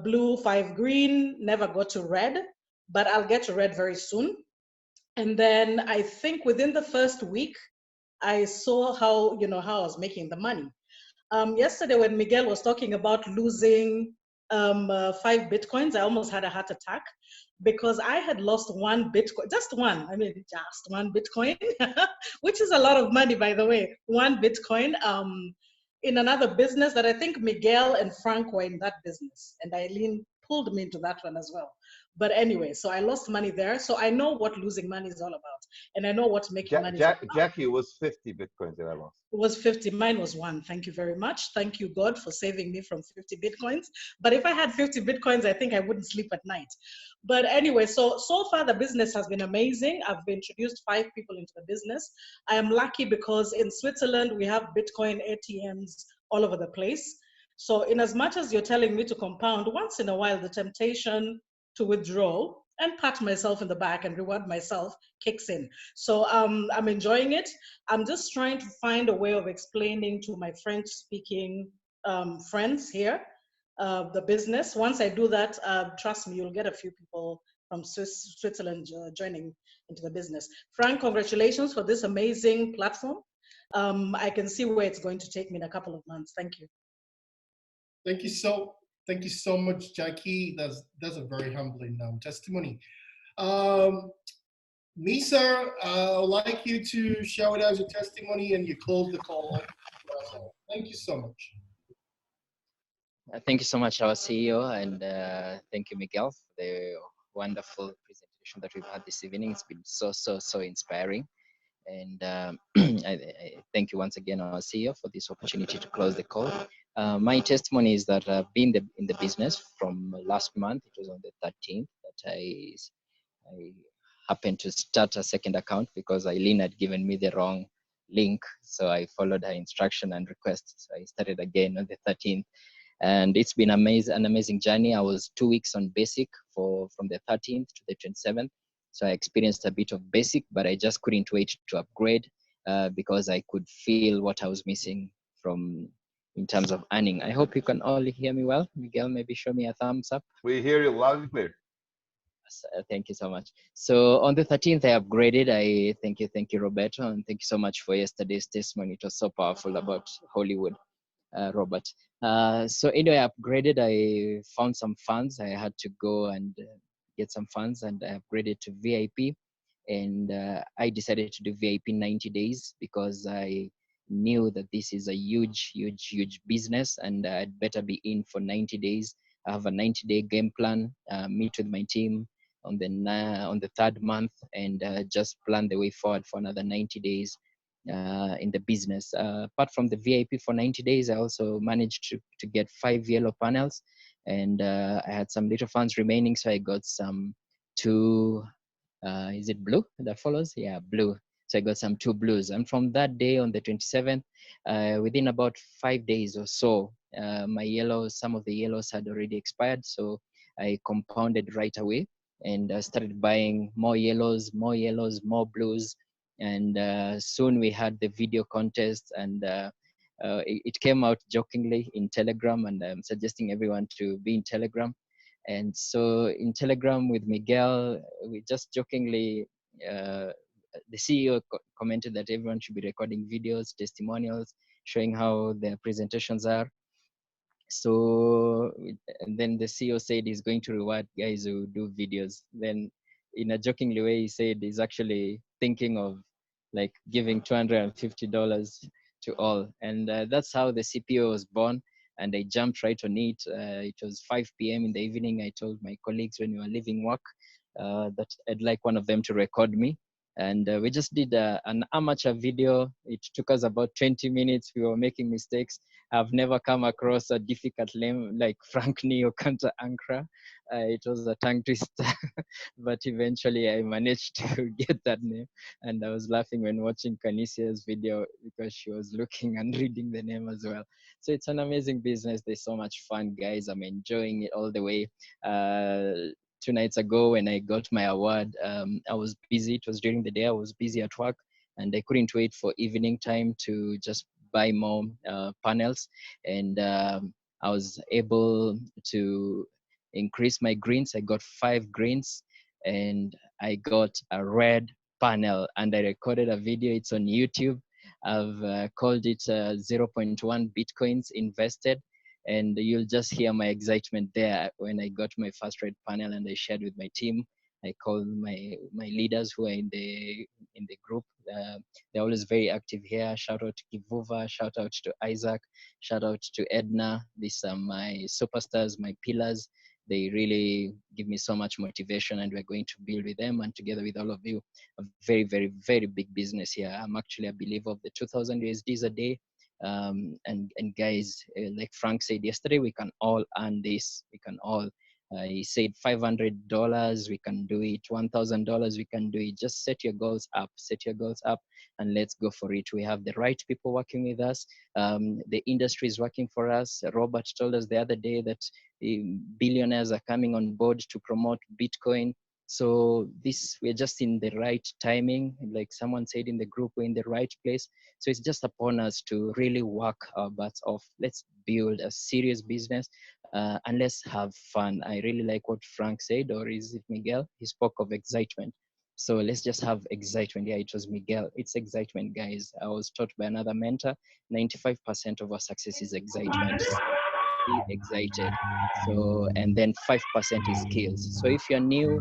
blue, 5 green, never got to red, but I'll get to red very soon. And then I think within the first week, I saw how I was making the money. Yesterday, when Miguel was talking about losing 5 Bitcoins, I almost had a heart attack because I had lost 1 Bitcoin, just one just 1 Bitcoin, which is a lot of money, by the way, 1 Bitcoin in another business that I think Miguel and Frank were in that business, and Eileen pulled me into that one as well. But anyway, so I lost money there. So I know what losing money is all about. And I know what making money is all about. Jackie, it was 50 Bitcoins that I lost. It was 50. Mine was 1. Thank you very much. Thank you, God, for saving me from 50 Bitcoins. But if I had 50 Bitcoins, I think I wouldn't sleep at night. But anyway, so far the business has been amazing. I've introduced 5 people into the business. I am lucky because in Switzerland, we have Bitcoin ATMs all over the place. So in as much as you're telling me to compound, once in a while, the temptation to withdraw and pat myself in the back and reward myself kicks in. So I'm enjoying it. I'm just trying to find a way of explaining to my French-speaking friends here the business. Once I do that, trust me, you'll get a few people from Switzerland joining into the business. Frank, congratulations for this amazing platform. I can see where it's going to take me in a couple of months. Thank you. Thank you so much, Jackie. That's a very humbling testimony. Misa, I'd like you to show it as your testimony and you close the call. Thank you so much. Thank you so much, our CEO, and thank you, Miguel, for the wonderful presentation that we've had this evening. It's been so inspiring. And I thank you once again, our CEO, for this opportunity to close the call. My testimony is that I've been in the business from last month. It was on the 13th that I happened to start a second account because Eileen had given me the wrong link. So I followed her instruction and request. So I started again on the 13th. And it's been an amazing journey. I was 2 weeks on basic from the 13th to the 27th. So I experienced a bit of basic, but I just couldn't wait to upgrade because I could feel what I was missing in terms of earning. I hope you can all hear me well. Miguel, maybe show me a thumbs up. We hear you loud and clear. Thank you so much. So on the 13th, I upgraded. I thank you, Roberto, and thank you so much for yesterday's testimony. It was so powerful about Hollywood, Robert. So anyway, I upgraded. I found some funds. I had to go and get some funds, and I upgraded to VIP. And I decided to do VIP 90 days because I knew that this is a huge business, and I'd better be in for 90 days. I have a 90-day game plan. Meet with my team on the 3rd month, and just plan the way forward for another 90 days in the business. Apart from the VIP for 90 days, I also managed to get 5 yellow panels, and I had some little funds remaining, so I got some 2. Is it blue that follows? Yeah, blue. So I got some 2 blues. And from that day on the 27th, within about 5 days or so, my yellows, some of the yellows had already expired. So I compounded right away and started buying more yellows, more blues. And soon we had the video contest, and it came out jokingly in Telegram, and I'm suggesting everyone to be in Telegram. And so in Telegram with Miguel, we just jokingly, the CEO commented that everyone should be recording videos, testimonials, showing how their presentations are. So, and then the CEO said he's going to reward guys who do videos. Then in a jokingly way, he said he's actually thinking of like giving $250 to all. And that's how the CPO was born. And I jumped right on it. It was 5 p.m. in the evening. I told my colleagues when we were leaving work that I'd like one of them to record me. And we just did an amateur video. It took us about 20 minutes. We were making mistakes. I've never come across a difficult name like Frankney or Kanta Ankara. It was a tongue twister, but eventually I managed to get that name. And I was laughing when watching Canisia's video because she was looking and reading the name as well. So it's an amazing business. There's so much fun, guys. I'm enjoying it all the way. 2 nights ago when I got my award, I was busy. It was during the day. I was busy at work, and I couldn't wait for evening time to just buy more panels. And I was able to increase my greens. I got 5 greens, and I got a red panel, and I recorded a video. It's on YouTube. I've called it 0.1 Bitcoins invested. And you'll just hear my excitement there when I got my first red panel and I shared with my team. I called my leaders who are in the group. They're always very active here. Shout out to Kivuva, shout out to Isaac, shout out to Edna. These are my superstars, my pillars. They really give me so much motivation, and we're going to build with them and together with all of you a very, very, very big business here. I'm actually a believer of the 2,000 USDs a day. And guys, like Frank said yesterday, we can all earn this. We can all. He said $500, we can do it. $1,000, we can do it. Just set your goals up. Set your goals up, and let's go for it. We have the right people working with us. The industry is working for us. Robert told us the other day that billionaires are coming on board to promote Bitcoin. So we're just in the right timing. Like someone said in the group, we're in the right place. So it's just upon us to really work our butts off. Let's build a serious business and let's have fun. I really like what Frank said, or is it Miguel? He spoke of excitement. So let's just have excitement. Yeah, it was Miguel. It's excitement, guys. I was taught by another mentor, 95% of our success is excitement. Be excited. So, and then 5% is skills. So if you're new,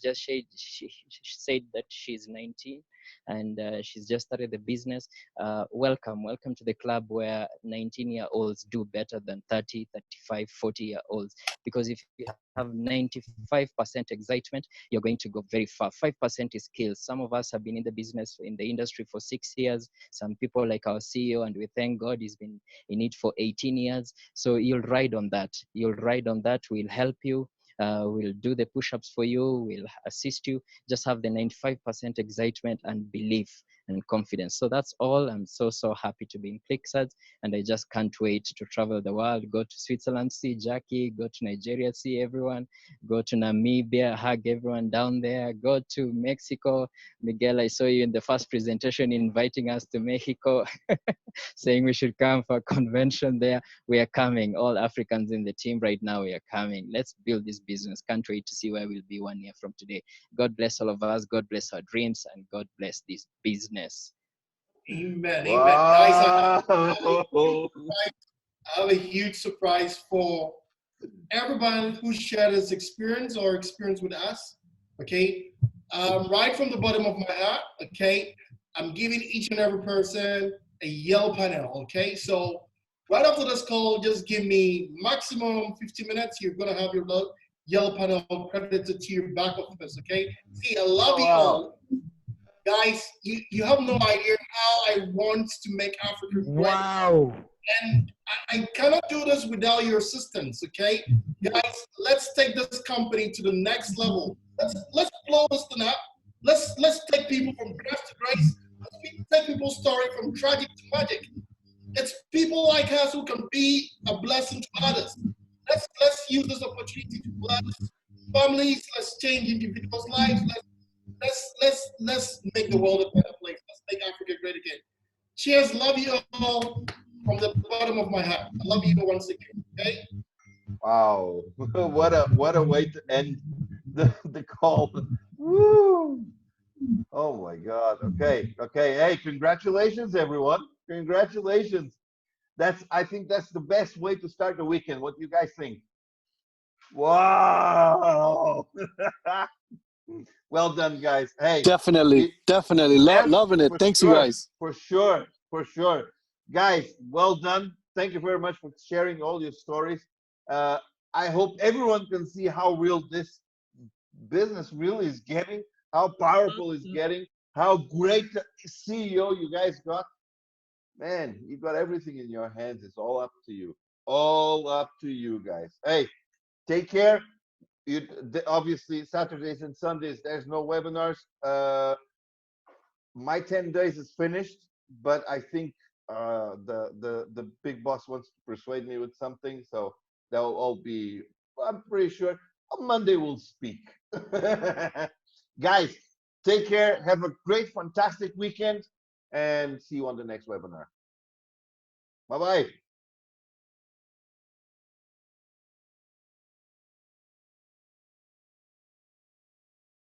just she said that she's 19 and she's just started the business. Welcome to the club where 19-year-olds do better than 30, 35, 40-year-olds. Because if you have 95% excitement, you're going to go very far. 5% is skills. Some of us have been in the business, in the industry for 6 years. Some people like our CEO, and we thank God he's been in it for 18 years. So you'll ride on that. You'll ride on that. We'll help you. We'll do the push-ups for you. We'll assist you. Just have the 95% excitement and belief and confidence. So that's all. I'm so happy to be in Clicxads, and I just can't wait to travel the world. Go to Switzerland, see Jackie. Go to Nigeria, see everyone. Go to Namibia, hug everyone down there. Go to Mexico. Miguel, I saw you in the first presentation inviting us to Mexico, saying we should come for a convention there. We are coming. All Africans in the team right now, we are coming. Let's build this business. Can't wait to see where we'll be 1 year from today. God bless all of us. God bless our dreams, and God bless this business. Amen. Wow. Guys, I have a huge surprise for everyone who shared his experience or experience with us. Okay. Right from the bottom of my heart, okay, I'm giving each and every person a yellow panel. Okay. So right after this call, just give me maximum 50 minutes. You're going to have your yellow panel credited to your back office. Okay. See, I love you all. Guys, you have no idea how I want to make Africa great. Wow. And I cannot do this without your assistance, okay? Guys, let's take this company to the next level. Let's blow this thing up. Let's take people from grace to grace. Let's take people's story from tragic to magic. It's people like us who can be a blessing to others. Let's use this opportunity to bless families. Let's change individuals' lives. Let's make the world a better place. Let's make Africa great again. Cheers. Love you all from the bottom of my heart. I love you once again. Okay. Wow, what a way to end the call. Woo! Oh my God. Okay, okay. Hey, congratulations, everyone. Congratulations. I think that's the best way to start the weekend. What do you guys think? Wow. Well done, guys. Hey, Definitely, definitely loving it. for Thanks, you sure, guys. for sure, for sure. Guys, well done. Thank you very much for sharing all your stories. I hope everyone can see how real this business really is getting, how powerful it's getting, how great the CEO you guys got. Man, you got everything in your hands. It's all up to you. All up to you guys. Hey, take care. Obviously Saturdays and Sundays there's no webinars. My 10 days is finished, but I think the big boss wants to persuade me with something, so that'll all be, I'm pretty sure on Monday we'll speak. Guys, take care, have a great fantastic weekend, and see you on the next webinar. Bye bye.